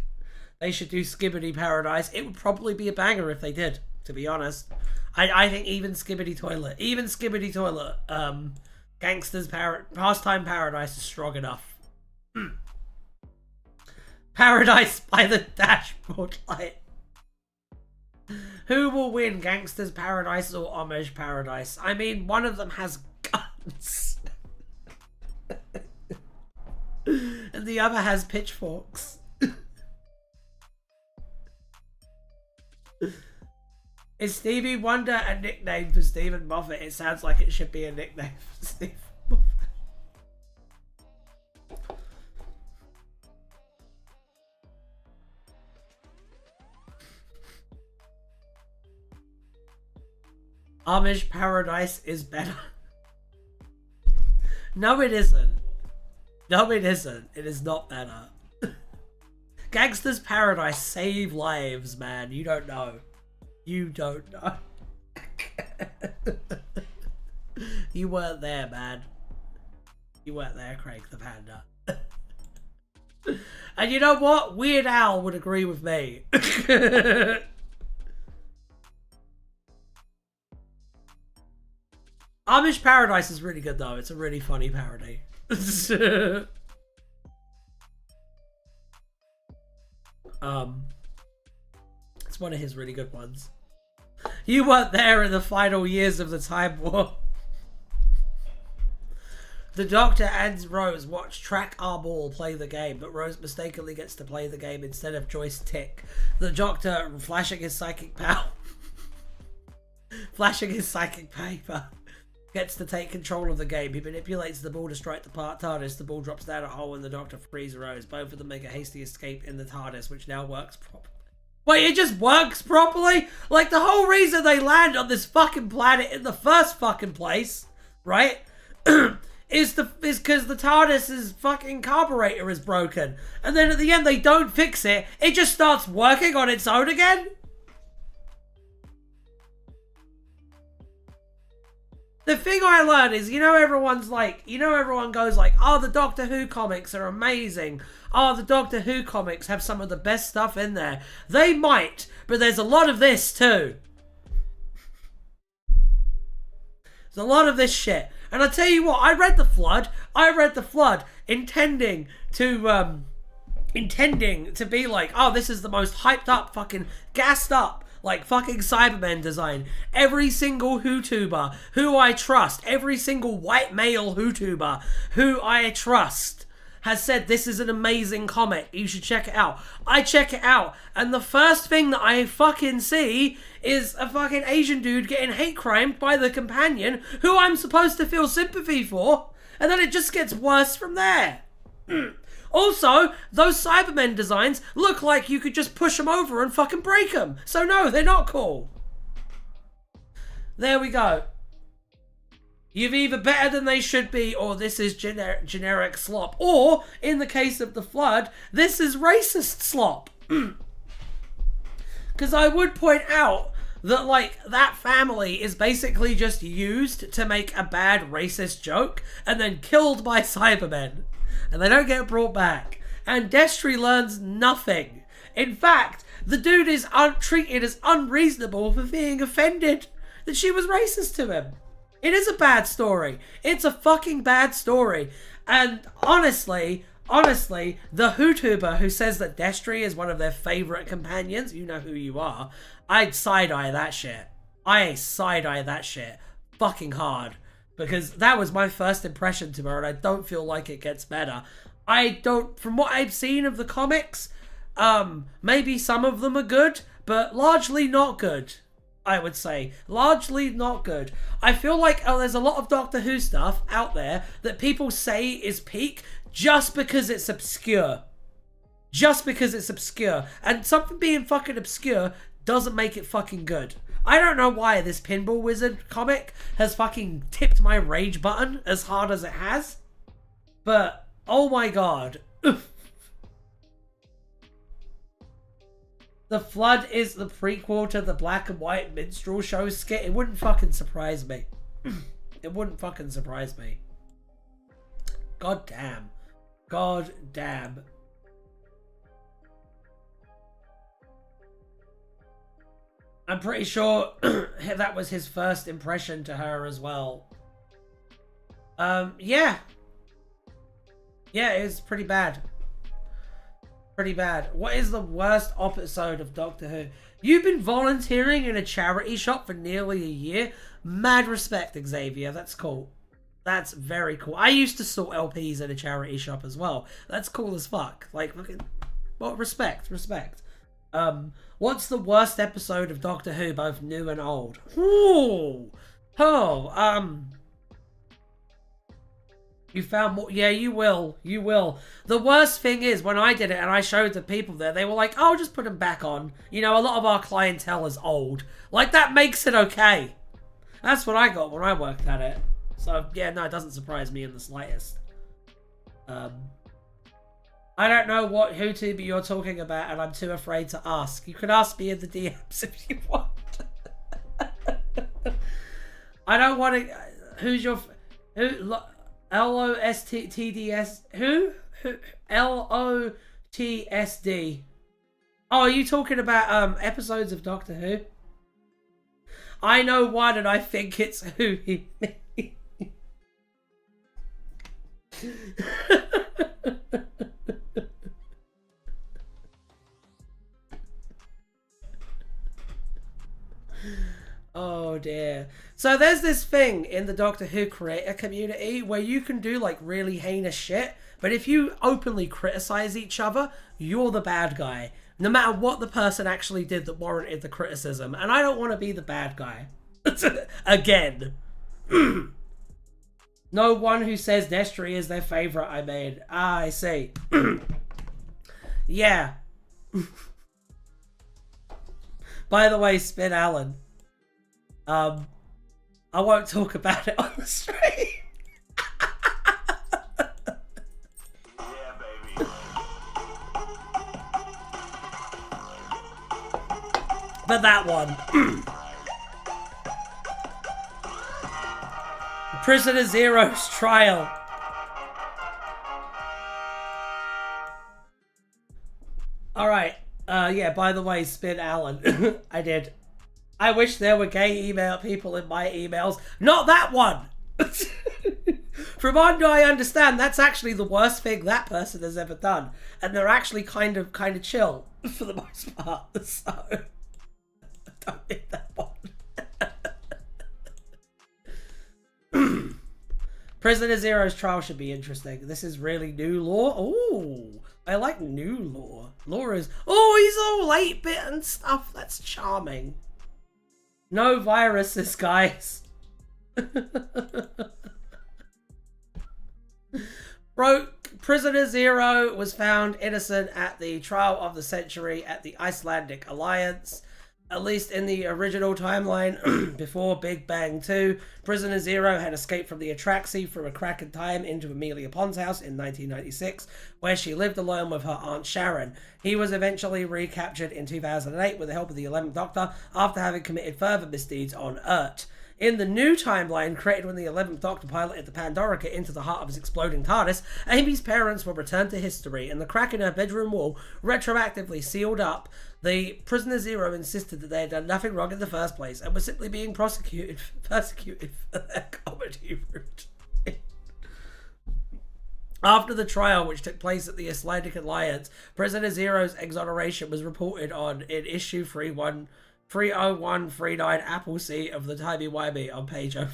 they should do Skibbity Paradise. It would probably be a banger if they did, to be honest. I think even Skibbity Toilet, Pastime Paradise is strong enough. Paradise by the Dashboard Light. Who will win, Gangster's Paradise or Amish Paradise? I mean, one of them has guns. And the other has pitchforks. Is Stevie Wonder a nickname for Stephen Moffat? It sounds like it should be a nickname for Stephen Moffat. Amish Paradise is better. No, it isn't. No, it isn't. It is not better. Gangster's Paradise save lives, man. You don't know. You don't know. You weren't there, man. You weren't there, Craig the Panda. And you know what? Weird Al would agree with me. Amish Paradise is really good though. It's a really funny parody. It's one of his really good ones. You weren't there in the final years of the Time War. The Doctor and Rose watch Track R Ball play the game, but Rose mistakenly gets to play the game instead of Joyce Tick. The Doctor flashing his psychic power. Flashing his psychic paper. Gets to take control of the game. He manipulates the ball to strike the TARDIS. The ball drops down a hole and the Doctor frees Rose. Both of them make a hasty escape in the TARDIS, which now works properly. Wait, it just works properly? Like, the whole reason they land on this fucking planet in the first fucking place, right? is because the TARDIS's fucking carburetor is broken. And then at the end they don't fix it. It just starts working on its own again? The thing I learned is, everyone goes like, oh, the Doctor Who comics are amazing. Oh, the Doctor Who comics have some of the best stuff in there. They might, but there's a lot of this too. There's a lot of this shit. And I tell you what, I read The Flood intending to be like, oh, this is the most hyped up, fucking gassed up, like fucking Cybermen design. Every single Whotuber who I trust, every single white male Whotuber who I trust has said this is an amazing comic. You should check it out. I check it out, and the first thing that I fucking see is a fucking Asian dude getting hate crimed by the companion who I'm supposed to feel sympathy for, and then it just gets worse from there. Also, those Cybermen designs look like you could just push them over and fucking break them. So no, they're not cool. There we go. You've either better than they should be, or this is generic slop. Or, in the case of The Flood, this is racist slop. Because I would point out that, like, that family is basically just used to make a bad racist joke and then killed by Cybermen. And they don't get brought back. And Destry learns nothing. In fact, the dude is treated as unreasonable for being offended that she was racist to him. It is a bad story. It's a fucking bad story. And honestly, the Whotuber who says that Destry is one of their favourite companions, you know who you are, I'd side-eye that shit. I side-eye that shit fucking hard. Because that was my first impression to her, and I don't feel like it gets better. From what I've seen of the comics, maybe some of them are good, but largely not good. I would say. Largely not good. I feel like there's a lot of Doctor Who stuff out there that people say is peak just because it's obscure. Just because it's obscure. And something being fucking obscure doesn't make it fucking good. I don't know why this Pinball Wizard comic has fucking tipped my rage button as hard as it has. But, oh my god. The Flood is the prequel to the black and white minstrel show skit. It wouldn't fucking surprise me. It wouldn't fucking surprise me. God damn. God damn. I'm pretty sure that was his first impression to her as well. Yeah. Yeah, it was pretty bad. Pretty bad. What is the worst episode of Doctor Who? You've been volunteering in a charity shop for nearly a year. Mad respect, Xavier. That's cool. That's very cool. I used to sort LPs in a charity shop as well. That's cool as fuck. Like, well, respect. What's the worst episode of Doctor Who, both new and old? You found more? Yeah, you will. You will. The worst thing is, when I did it and I showed the people there, they were like, oh, just put them back on. You know, a lot of our clientele is old. Like, that makes it okay. That's what I got when I worked at it. So, yeah, no, it doesn't surprise me in the slightest. I don't know what Whotuber you're talking about, and I'm too afraid to ask. You can ask me in the DMs if you want. I don't want to... Who's your... Who... L-O-S-T-D-S... Who? L-O-T-S-D. Oh, are you talking about episodes of Doctor Who? I know one, and I think it's Whovian. Oh dear. So there's this thing in the Doctor Who creator community where you can do like really heinous shit, but if you openly criticize each other, you're the bad guy, no matter what the person actually did that warranted the criticism. And I don't want to be the bad guy. Again. No one who says Destry is their favorite I made. Ah, I see. Yeah. By the way, Spin Allen. I won't talk about it on the stream. Yeah, baby. But that one. Prisoner Zero's trial. Alright. Yeah, by the way, Spin Allen. I did. I wish there were gay email people in my emails. Not that one! From what I understand, that's actually the worst thing that person has ever done. And they're actually kind of chill, for the most part. So, don't need that one. Prisoner Zero's trial should be interesting. This is really new lore. Ooh, I like new lore. Lore is... Oh, he's all 8-bit and stuff. That's charming. No viruses, guys. Prisoner Zero was found innocent at the trial of the century at the Icelandic Alliance. At least in the original timeline, before Big Bang 2, Prisoner Zero had escaped from the Atraxi through a crack in time into Amelia Pond's house in 1996, where she lived alone with her Aunt Sharon. He was eventually recaptured in 2008 with the help of the 11th Doctor after having committed further misdeeds on Earth. In the new timeline, created when the 11th Doctor piloted the Pandorica into the heart of his exploding TARDIS, Amy's parents were returned to history, and the crack in her bedroom wall retroactively sealed up. The Prisoner Zero insisted that they had done nothing wrong in the first place, and were simply being persecuted for their comedy route. After the trial, which took place at the Icelandic Alliance, Prisoner Zero's exoneration was reported on in issue 30139 Appleseed of the Timey-Wimey on page 05.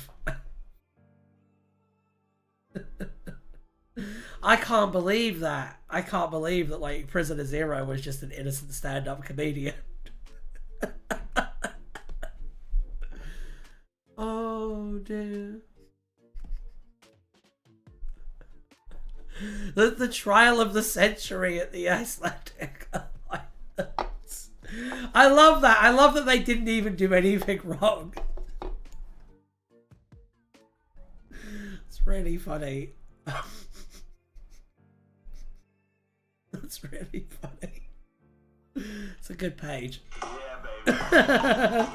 I can't believe that. I can't believe that, like, Prisoner Zero was just an innocent stand-up comedian. Oh, dear. The trial of the century at the Icelandic Alliance. I love that. I love that they didn't even do anything wrong. It's really funny. That's really funny. It's a good page. Yeah, baby.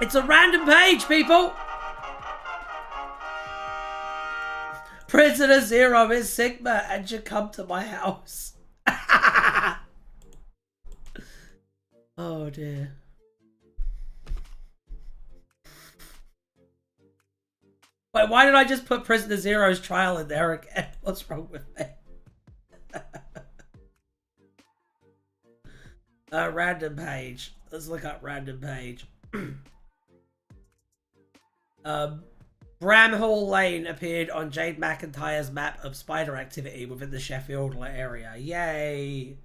It's a random page, people! Prisoner Zero is Sigma and should come to my house. Oh dear. Wait, why did I just put Prisoner Zero's trial in there again? What's wrong with me? Random page. Let's look up random page. Bramhall Lane appeared on Jade McIntyre's map of spider activity within the Sheffield area. Yay!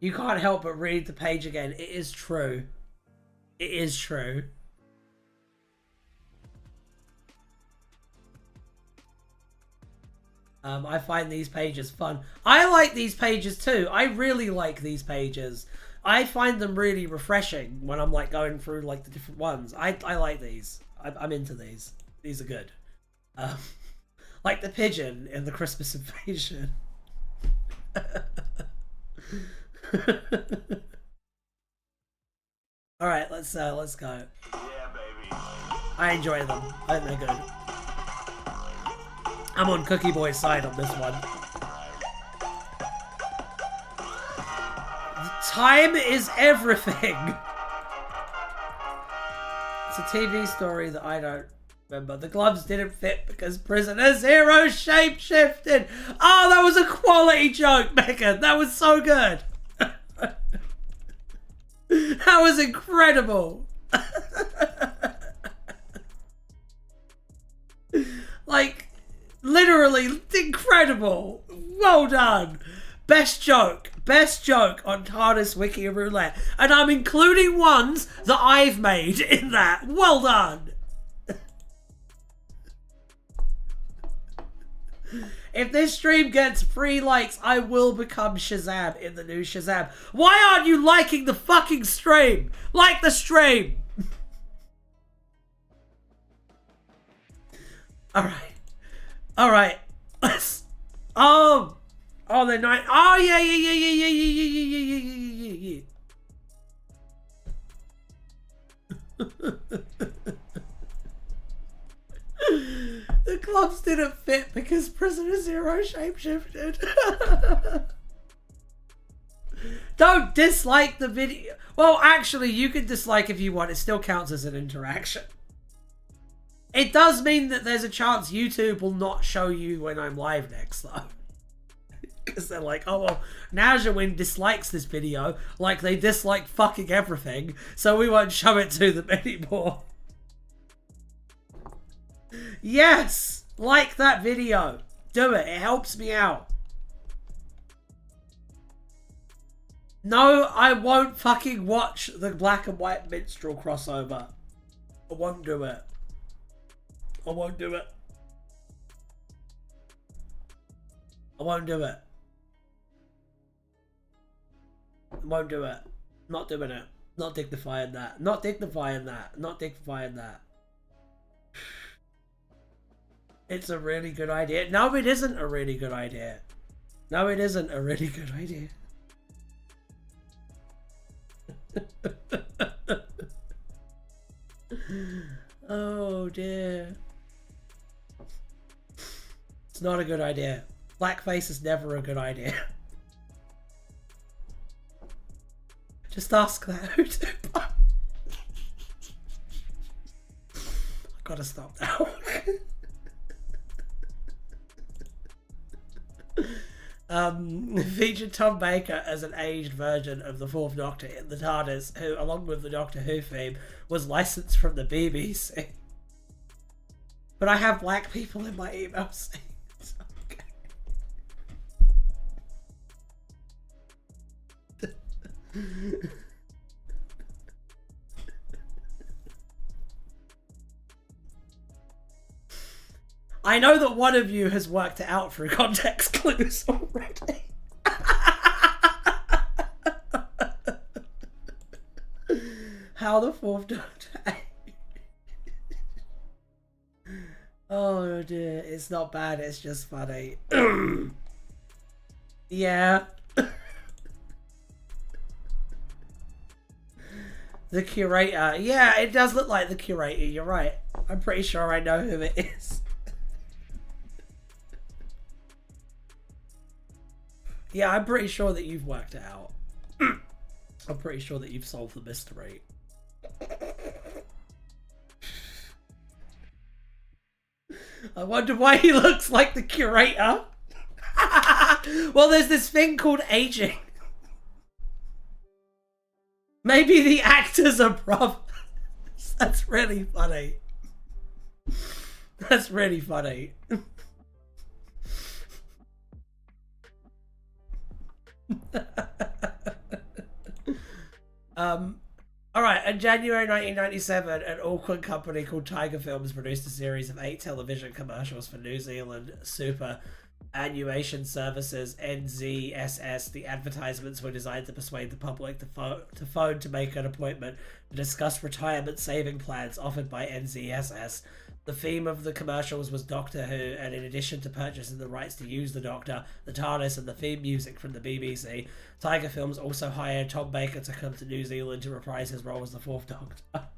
You can't help but read the page again. It is true. It is true. I find these pages fun. I like these pages too. I really like these pages. I find them really refreshing when I'm like going through like the different ones. I like these. I'm into these. These are good. Like the pigeon in the Christmas Invasion. All right, let's go. Yeah, baby. I enjoy them. I think they're good. I'm on Cookie Boy's side on this one. Time is everything. It's a TV story that I don't remember. The gloves didn't fit because Prisoner Zero shape-shifted. Oh, that was a quality joke, Megan. That was so good. That was incredible. Like, literally incredible. Well done. Best joke on TardisWiki Wiki and Roulette. And I'm including ones that I've made in that. Well done. If this stream gets 3 likes, I will become Shazam in the new Shazam. Why aren't you liking the fucking stream? Like the stream. Alright. Oh, they're not. Oh, yeah. The gloves didn't fit because Prisoner Zero shapeshifted. Don't dislike the video. Well, actually, you can dislike if you want. It still counts as an interaction. It does mean that there's a chance YouTube will not show you when I'm live next, though. Because they're like, oh, well, Najawin dislikes this video like they dislike fucking everything, so we won't show it to them anymore. Yes! Like that video. Do it. It helps me out. No, I won't fucking watch the black and white minstrel crossover. I won't do it. I won't do it. I won't do it. I won't do it. Not doing it. Not dignifying that. Not dignifying that. Not dignifying that. It's a really good idea. No, it isn't a really good idea. No, it isn't a really good idea. Oh dear. It's not a good idea. Blackface is never a good idea. Just ask that. I gotta stop now. Featured Tom Baker as an aged version of the Fourth Doctor in the TARDIS, who, along with the Doctor Who theme, was licensed from the BBC. But I have black people in my emails. It's okay. I know that one of you has worked it out through context clues already. How the Fourth Doctor. Oh dear, it's not bad, it's just funny. Yeah. The curator. Yeah, it does look like the curator, you're right. I'm pretty sure I know who it is. Yeah, I'm pretty sure that you've worked it out. I'm pretty sure that you've solved the mystery. I wonder why he looks like the curator. Well, there's this thing called aging. Maybe the actors are brothers. That's really funny. That's really funny. Alright, in January 1997, an Auckland company called Tiger Films produced a series of 8 television commercials for New Zealand super annuation services NZSS. The advertisements were designed to persuade the public to phone to make an appointment to discuss retirement saving plans offered by NZSS. The theme of the commercials was Doctor Who, and in addition to purchasing the rights to use the Doctor, the TARDIS, and the theme music from the BBC, Tiger Films also hired Tom Baker to come to New Zealand to reprise his role as the Fourth Doctor.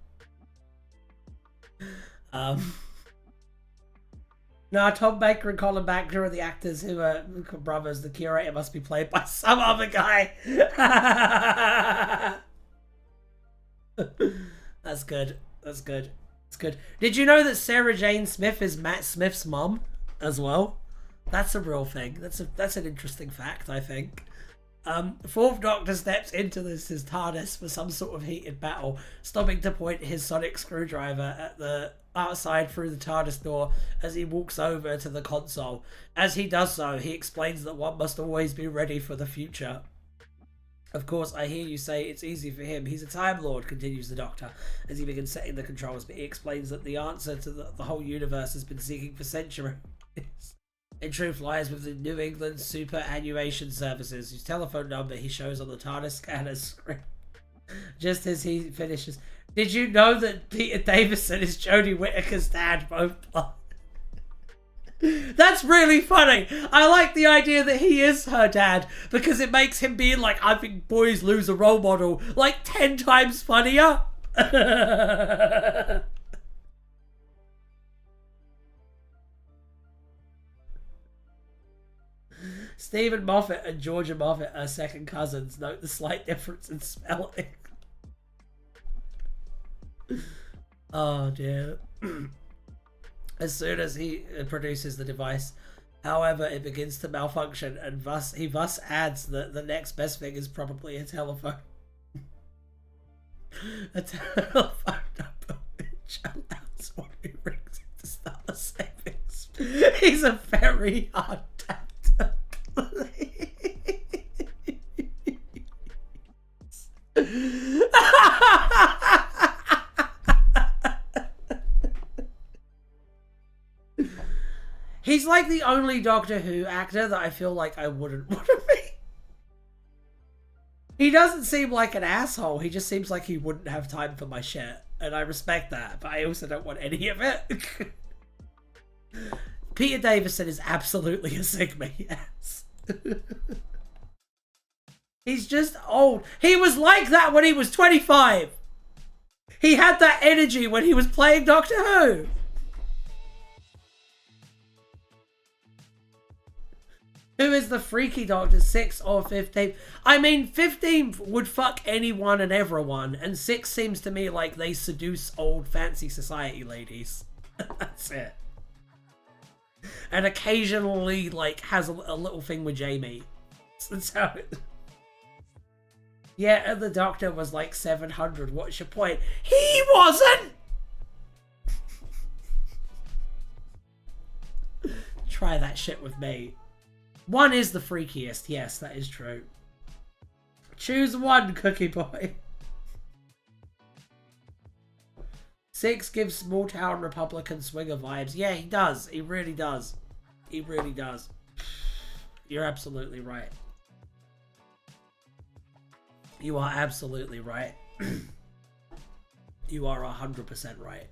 No, Tom Baker and Colin Baker are the actors who are brothers. The curator must be played by some other guy. That's good. That's good. That's good. Did you know that Sarah Jane Smith is Matt Smith's mom as well? That's a real thing. That's an interesting fact, I think. Fourth Doctor steps into his TARDIS for some sort of heated battle, stopping to point his sonic screwdriver at the outside through the TARDIS door as he walks over to the console. As he does so, he explains that one must always be ready for the future. Of course, I hear you say it's easy for him. He's a Time Lord, continues the Doctor, as he begins setting the controls, but he explains that the answer to the whole universe has been seeking for centuries. In truth lies with the New England Superannuation Services, whose telephone number he shows on the TARDIS scanner screen. Just as he finishes, did you know that Peter Davison is Jodie Whittaker's dad? Both blind. That's really funny. I like the idea that he is her dad because it makes him being like, I think boys lose a role model like 10 times funnier. Stephen Moffat and Georgia Moffat are second cousins. Note the slight difference in spelling. Oh dear. As soon as he produces the device, however, it begins to malfunction, and he thus adds that the next best thing is probably a telephone. A telephone number which allows one who rings it to start a savings. He's a very hard dad to please. He's like the only Doctor Who actor that I feel like I wouldn't want to be. He doesn't seem like an asshole. He just seems like he wouldn't have time for my shit. And I respect that, but I also don't want any of it. Peter Davison is absolutely a Sigma, yes. He's just old. He was like that when he was 25. He had that energy when he was playing Doctor Who. Who is the freaky Doctor, 6 or 15? I mean, 15 would fuck anyone and everyone, and 6 seems to me like they seduce old fancy society ladies. That's it. And occasionally, like, has a little thing with Jamie. That's how it... Yeah, and the Doctor was like 700. What's your point? He wasn't! Try that shit with me. 1 is the freakiest. Yes, that is true. Choose 1, Cookie Boy. 6 gives small town Republican swinger vibes. Yeah, he does. He really does. He really does. You're absolutely right. You are absolutely right. You are 100% right.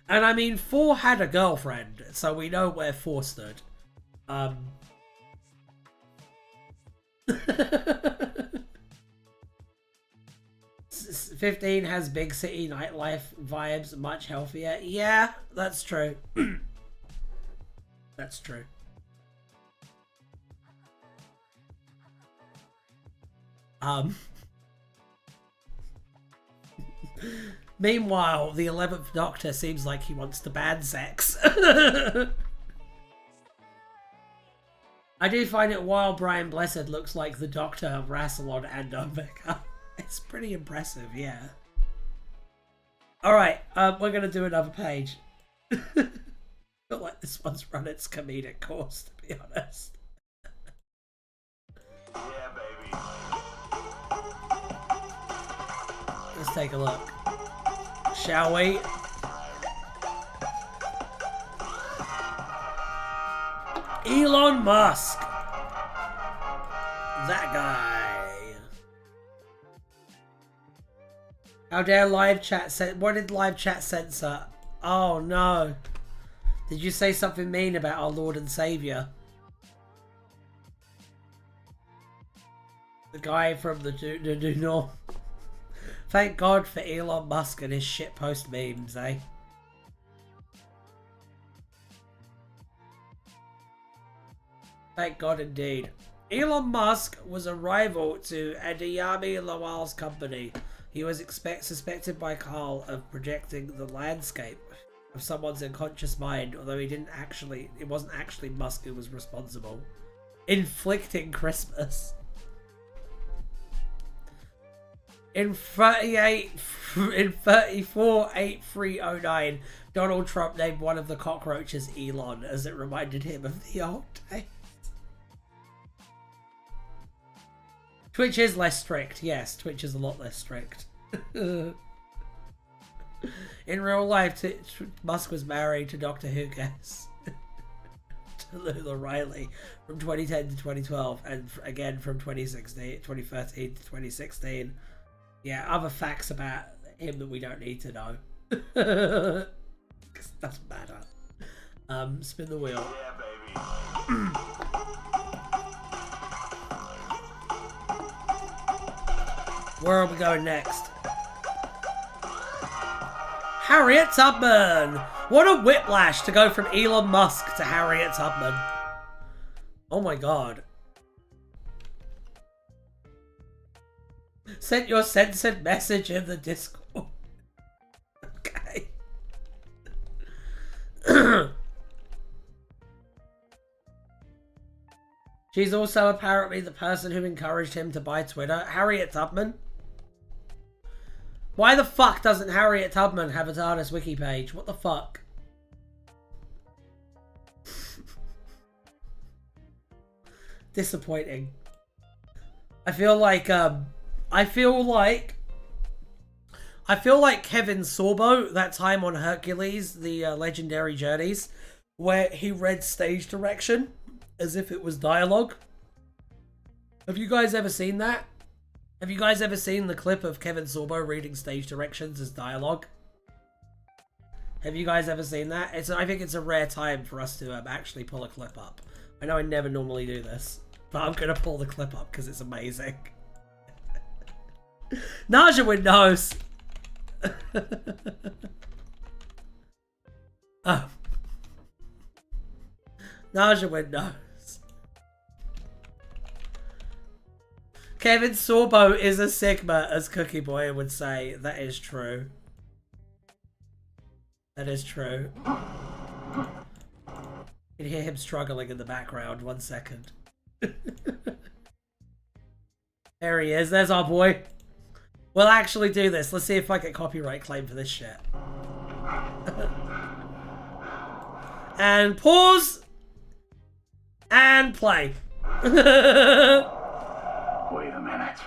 And I mean, 4 had a girlfriend, so we know where 4 stood. 15 has big city nightlife vibes, much healthier. Yeah, that's true. That's true. Meanwhile, the 11th Doctor seems like he wants to ban sex. I do find it wild Brian Blessed looks like the Doctor of Rassilon and Omega. It's pretty impressive, yeah. Alright, we're going to do another page. I feel like this one's run its comedic course, to be honest. Yeah, baby. Let's take a look. Shall we? Elon Musk. That guy. How dare live chat what did live chat censor? Oh no. Did you say something mean about our Lord and Savior? The guy from the North. Thank God for Elon Musk and his shitpost memes, eh? Thank God indeed. Elon Musk was a rival to Adiyami Lawal's company. He was suspected by Carl of projecting the landscape of someone's unconscious mind, although it wasn't actually Musk who was responsible. Inflicting Christmas. In 348309, Donald Trump named one of the cockroaches Elon, as it reminded him of the old days. Twitch is less strict, yes, Twitch is a lot less strict. In real life, Musk was married to Doctor Who guest, to Lula Riley, from 2010 to 2012, and again from 2013 to 2016. Yeah, other facts about him that we don't need to know. Because it doesn't matter. Spin the wheel. Yeah, baby. Where are we going next? Harriet Tubman! What a whiplash to go from Elon Musk to Harriet Tubman. Oh my god. Sent your censored message in the Discord. Okay. She's also apparently the person who encouraged him to buy Twitter. Harriet Tubman? Why the fuck doesn't Harriet Tubman have a TARDIS Wiki page? What the fuck? Disappointing. I feel like Kevin Sorbo, that time on Hercules, the Legendary Journeys, where he read stage direction as if it was dialogue. Have you guys ever seen that? Have you guys ever seen the clip of Kevin Sorbo reading stage directions as dialogue? Have you guys ever seen that? I think it's a rare time for us to actually pull a clip up. I know I never normally do this, but I'm going to pull the clip up because it's amazing. Naja knows. Oh. Naja knows. Kevin Sorbo is a Sigma, as Cookie Boy would say. That is true. That is true. You can hear him struggling in the background. 1 second. There he is. There's our boy. We'll actually do this. Let's see if I get copyright claim for this shit. And pause. And play. Wait a minute.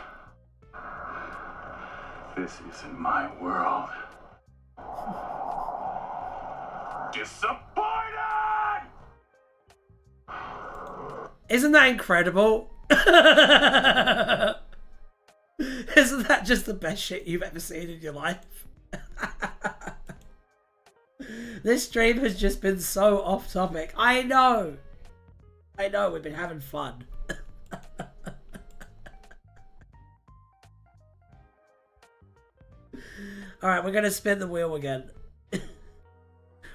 This isn't my world. Disappointed! Isn't that incredible? Isn't that just the best shit you've ever seen in your life? This stream has just been so off topic. I know, we've been having fun. Alright, we're gonna spin the wheel again.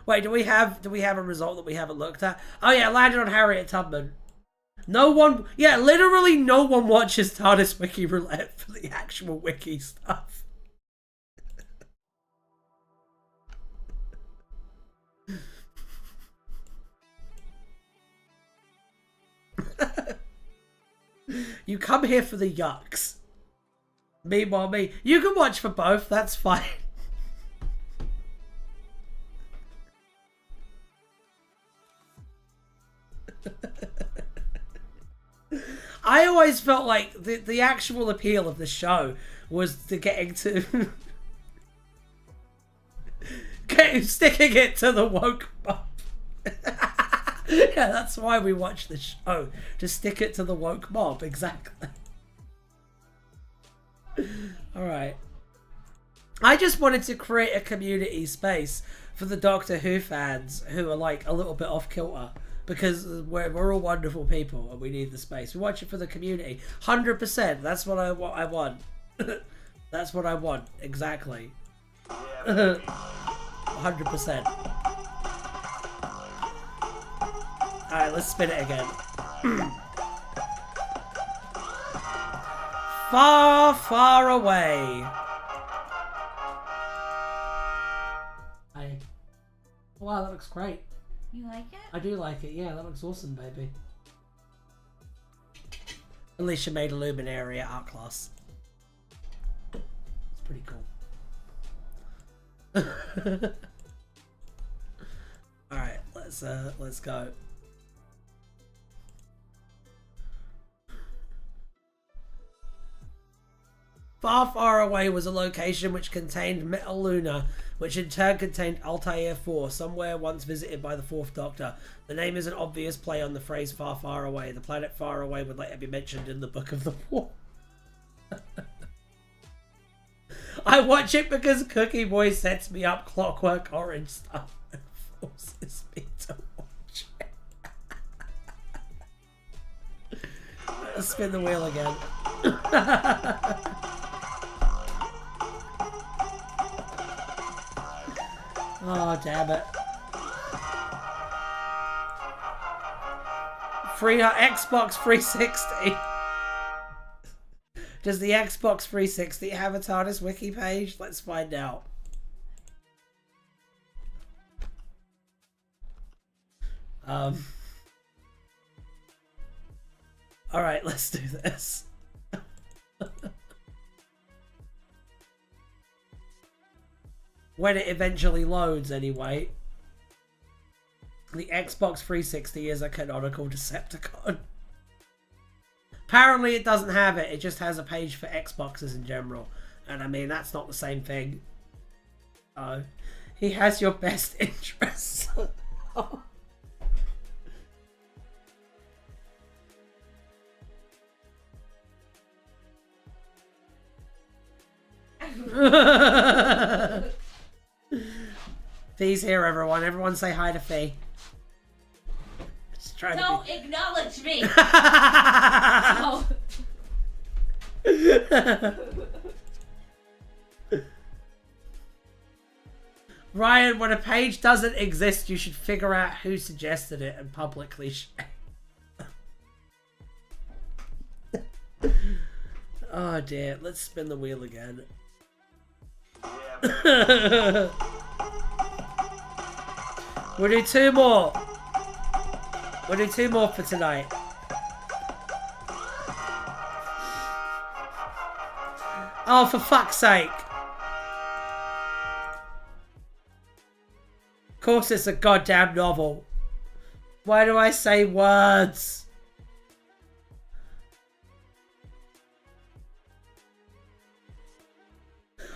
Wait, do we have a result that we haven't looked at? Oh yeah, landed on Harriet Tubman. No one, yeah, literally no one watches TardisWiki Wiki Roulette for the actual wiki stuff. You come here for the yucks. Meanwhile, you can watch for both, that's fine. I always felt like the actual appeal of the show was to getting to sticking it to the woke mob. Yeah, that's why we watch the show, to stick it to the woke mob, exactly. Alright. I just wanted to create a community space for the Doctor Who fans who are like a little bit off kilter. Because we're all wonderful people and we need the space. We watch it for the community. 100%. That's what I want. That's what I want. Exactly. 100%. Alright, let's spin it again. Far, far away. Wow, that looks great. You like it? I do like it, yeah, that looks awesome, baby. Alicia made a Luminaria art class. It's pretty cool. Alright, let's go. Far, far away was a location which contained Metal Luna, which in turn contained Altair 4, somewhere once visited by the Fourth Doctor. The name is an obvious play on the phrase far, far away. The planet far away would later be mentioned in the Book of the War. I watch it because Cookie Boy sets me up Clockwork Orange stuff and forces me to watch it. Let's spin the wheel again. Oh, damn it. Free Xbox 360. Does the Xbox 360 have a TARDIS wiki page? Let's find out. Alright, let's do this. When it eventually loads, anyway. The Xbox 360 is a canonical Decepticon. Apparently it doesn't have it, it just has a page for Xboxes in general. And I mean, that's not the same thing. Oh. He has your best interests. Oh. Fee's here, everyone. Everyone say hi to Fee. Don't acknowledge me! Ryan, when a page doesn't exist, you should figure out who suggested it and publicly share. Oh dear, let's spin the wheel again. We'll do two more. We'll do two more for tonight. Oh, for fuck's sake. Of course it's a goddamn novel. Why do I say words?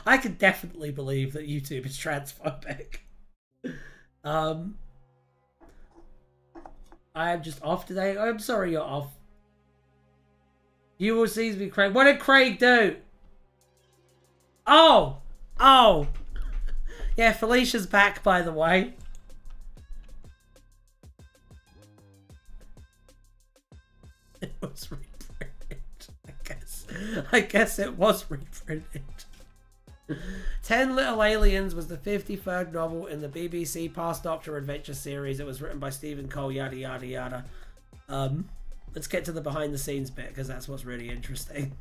I can definitely believe that YouTube is transphobic. I am just off today. I'm sorry you're off. You will seize me, Craig. What did Craig do? Oh! Oh! Yeah, Felicia's back, by the way. It was reprinted. I guess it was reprinted. 10 Little Aliens was the 53rd novel in the BBC Past Doctor Adventure series. It was written by Stephen Cole, yada yada yada. Let's get to the behind the scenes bit, because that's what's really interesting.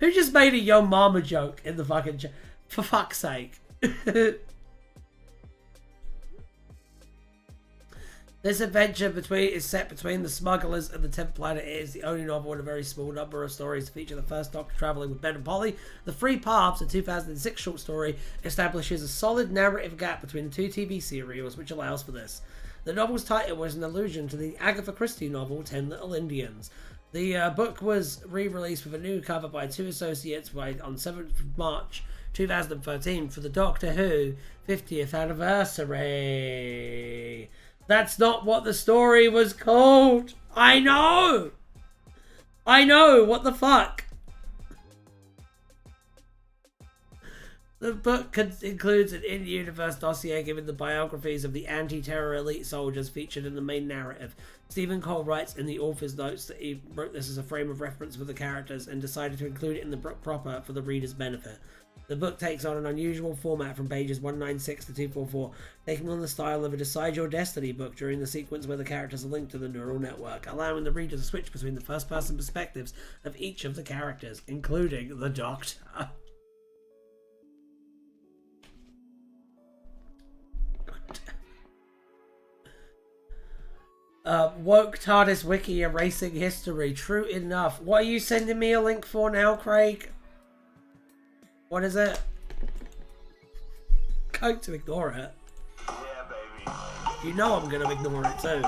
Who just made a Yo Mama joke in the fucking for fuck's sake? This adventure is set between the smugglers and the 10th planet. It is the only novel in a very small number of stories to feature the first Doctor traveling with Ben and Polly. The Free Paths, a 2006 short story, establishes a solid narrative gap between the two TV serials, which allows for this. The novel's title was an allusion to the Agatha Christie novel 10 Little Indians. The book was re-released with a new cover by two associates on 7th of March 2013 for the Doctor Who 50th anniversary. That's not what the story was called. I know. What the fuck? The book includes an in-universe dossier giving the biographies of the anti-terror elite soldiers featured in the main narrative. Stephen Cole writes in the author's notes that he wrote this as a frame of reference for the characters and decided to include it in the book proper for the reader's benefit. The book takes on an unusual format from pages 196 to 244, taking on the style of a Decide Your Destiny book during the sequence where the characters are linked to the neural network, allowing the reader to switch between the first-person perspectives of each of the characters, including the Doctor. Woke Tardis Wiki erasing history. True enough. What are you sending me a link for now, Craig? What is it? Going to ignore it. Yeah, baby. You know I'm gonna ignore it too.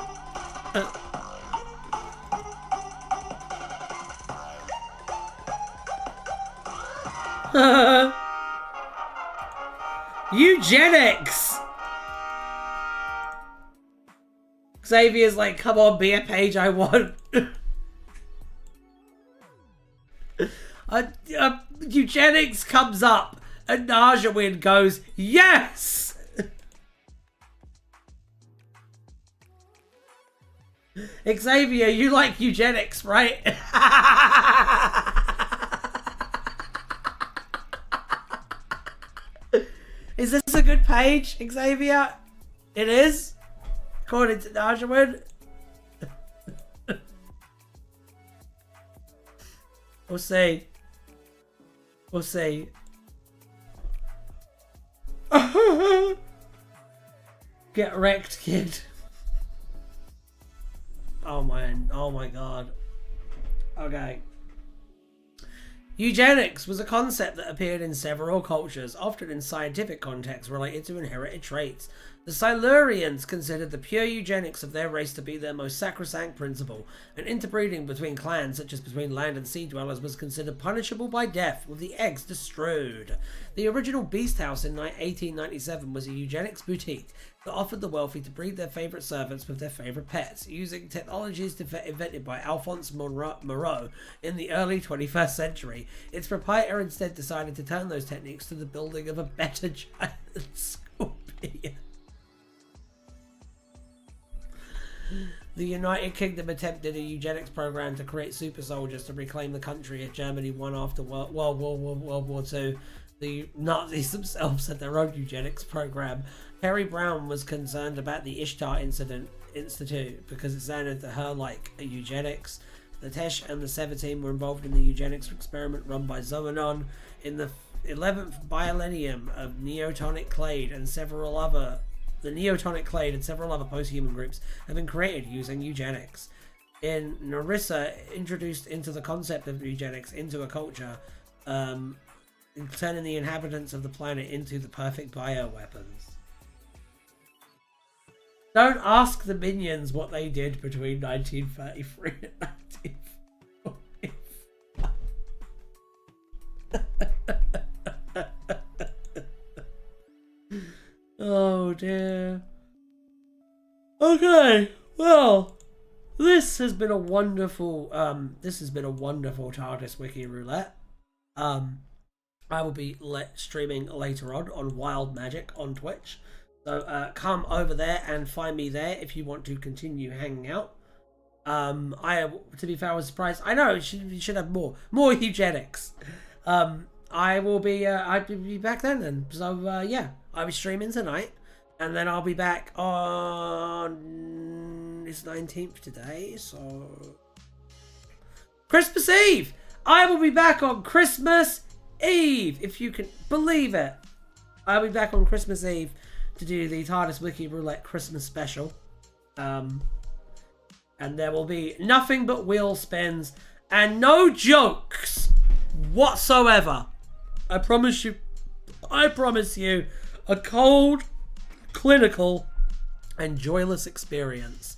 Eugenics! Xavier's like, come on, be a page I want. Eugenics comes up and Najawin goes, yes! Xavier, you like eugenics, right? Is this a good page, Xavier? It is? According to Najawin? We'll see. We'll see. Get wrecked, kid. Oh man. Oh my god. Okay. Eugenics was a concept that appeared in several cultures, often in scientific contexts related to inherited traits. The Silurians considered the pure eugenics of their race to be their most sacrosanct principle, and interbreeding between clans, such as between land and sea dwellers, was considered punishable by death, with the eggs destroyed. The original Beast House in 1897 was a eugenics boutique that offered the wealthy to breed their favourite servants with their favourite pets, using technologies invented by Alphonse Moreau in the early 21st century. Its proprietor instead decided to turn those techniques to the building of a better giant scorpion. The United Kingdom attempted a eugenics program to create super soldiers to reclaim the country as Germany won after World War II. The Nazis themselves had their own eugenics program. Harry Brown was concerned about the Ishtar Institute because it sounded to her like a eugenics. The Tesh and the 17 were involved in the eugenics experiment run by Zoanon in the 11th millennium of Neotonic Clade and several other post-human groups have been created using eugenics. In Narissa, introduced into the concept of eugenics into a culture, turning the inhabitants of the planet into the perfect bioweapons. Don't ask the minions what they did between 1933 and 1945. Oh dear. Okay, well, this has been a wonderful TardisWiki Wiki Roulette. I will be streaming later on Wild Magic on Twitch. So come over there and find me there if you want to continue hanging out. To be fair, I was surprised. I know you should have more eugenics. I'll be back then. So yeah, I'll be streaming tonight, and then I'll be back on it's 19th today, so Christmas Eve. I will be back on Christmas Eve, if you can believe it. I'll be back on Christmas Eve to do the TardisWiki Wiki Roulette Christmas special. And there will be nothing but wheel spins and no jokes whatsoever. I promise you, a cold, clinical, and joyless experience.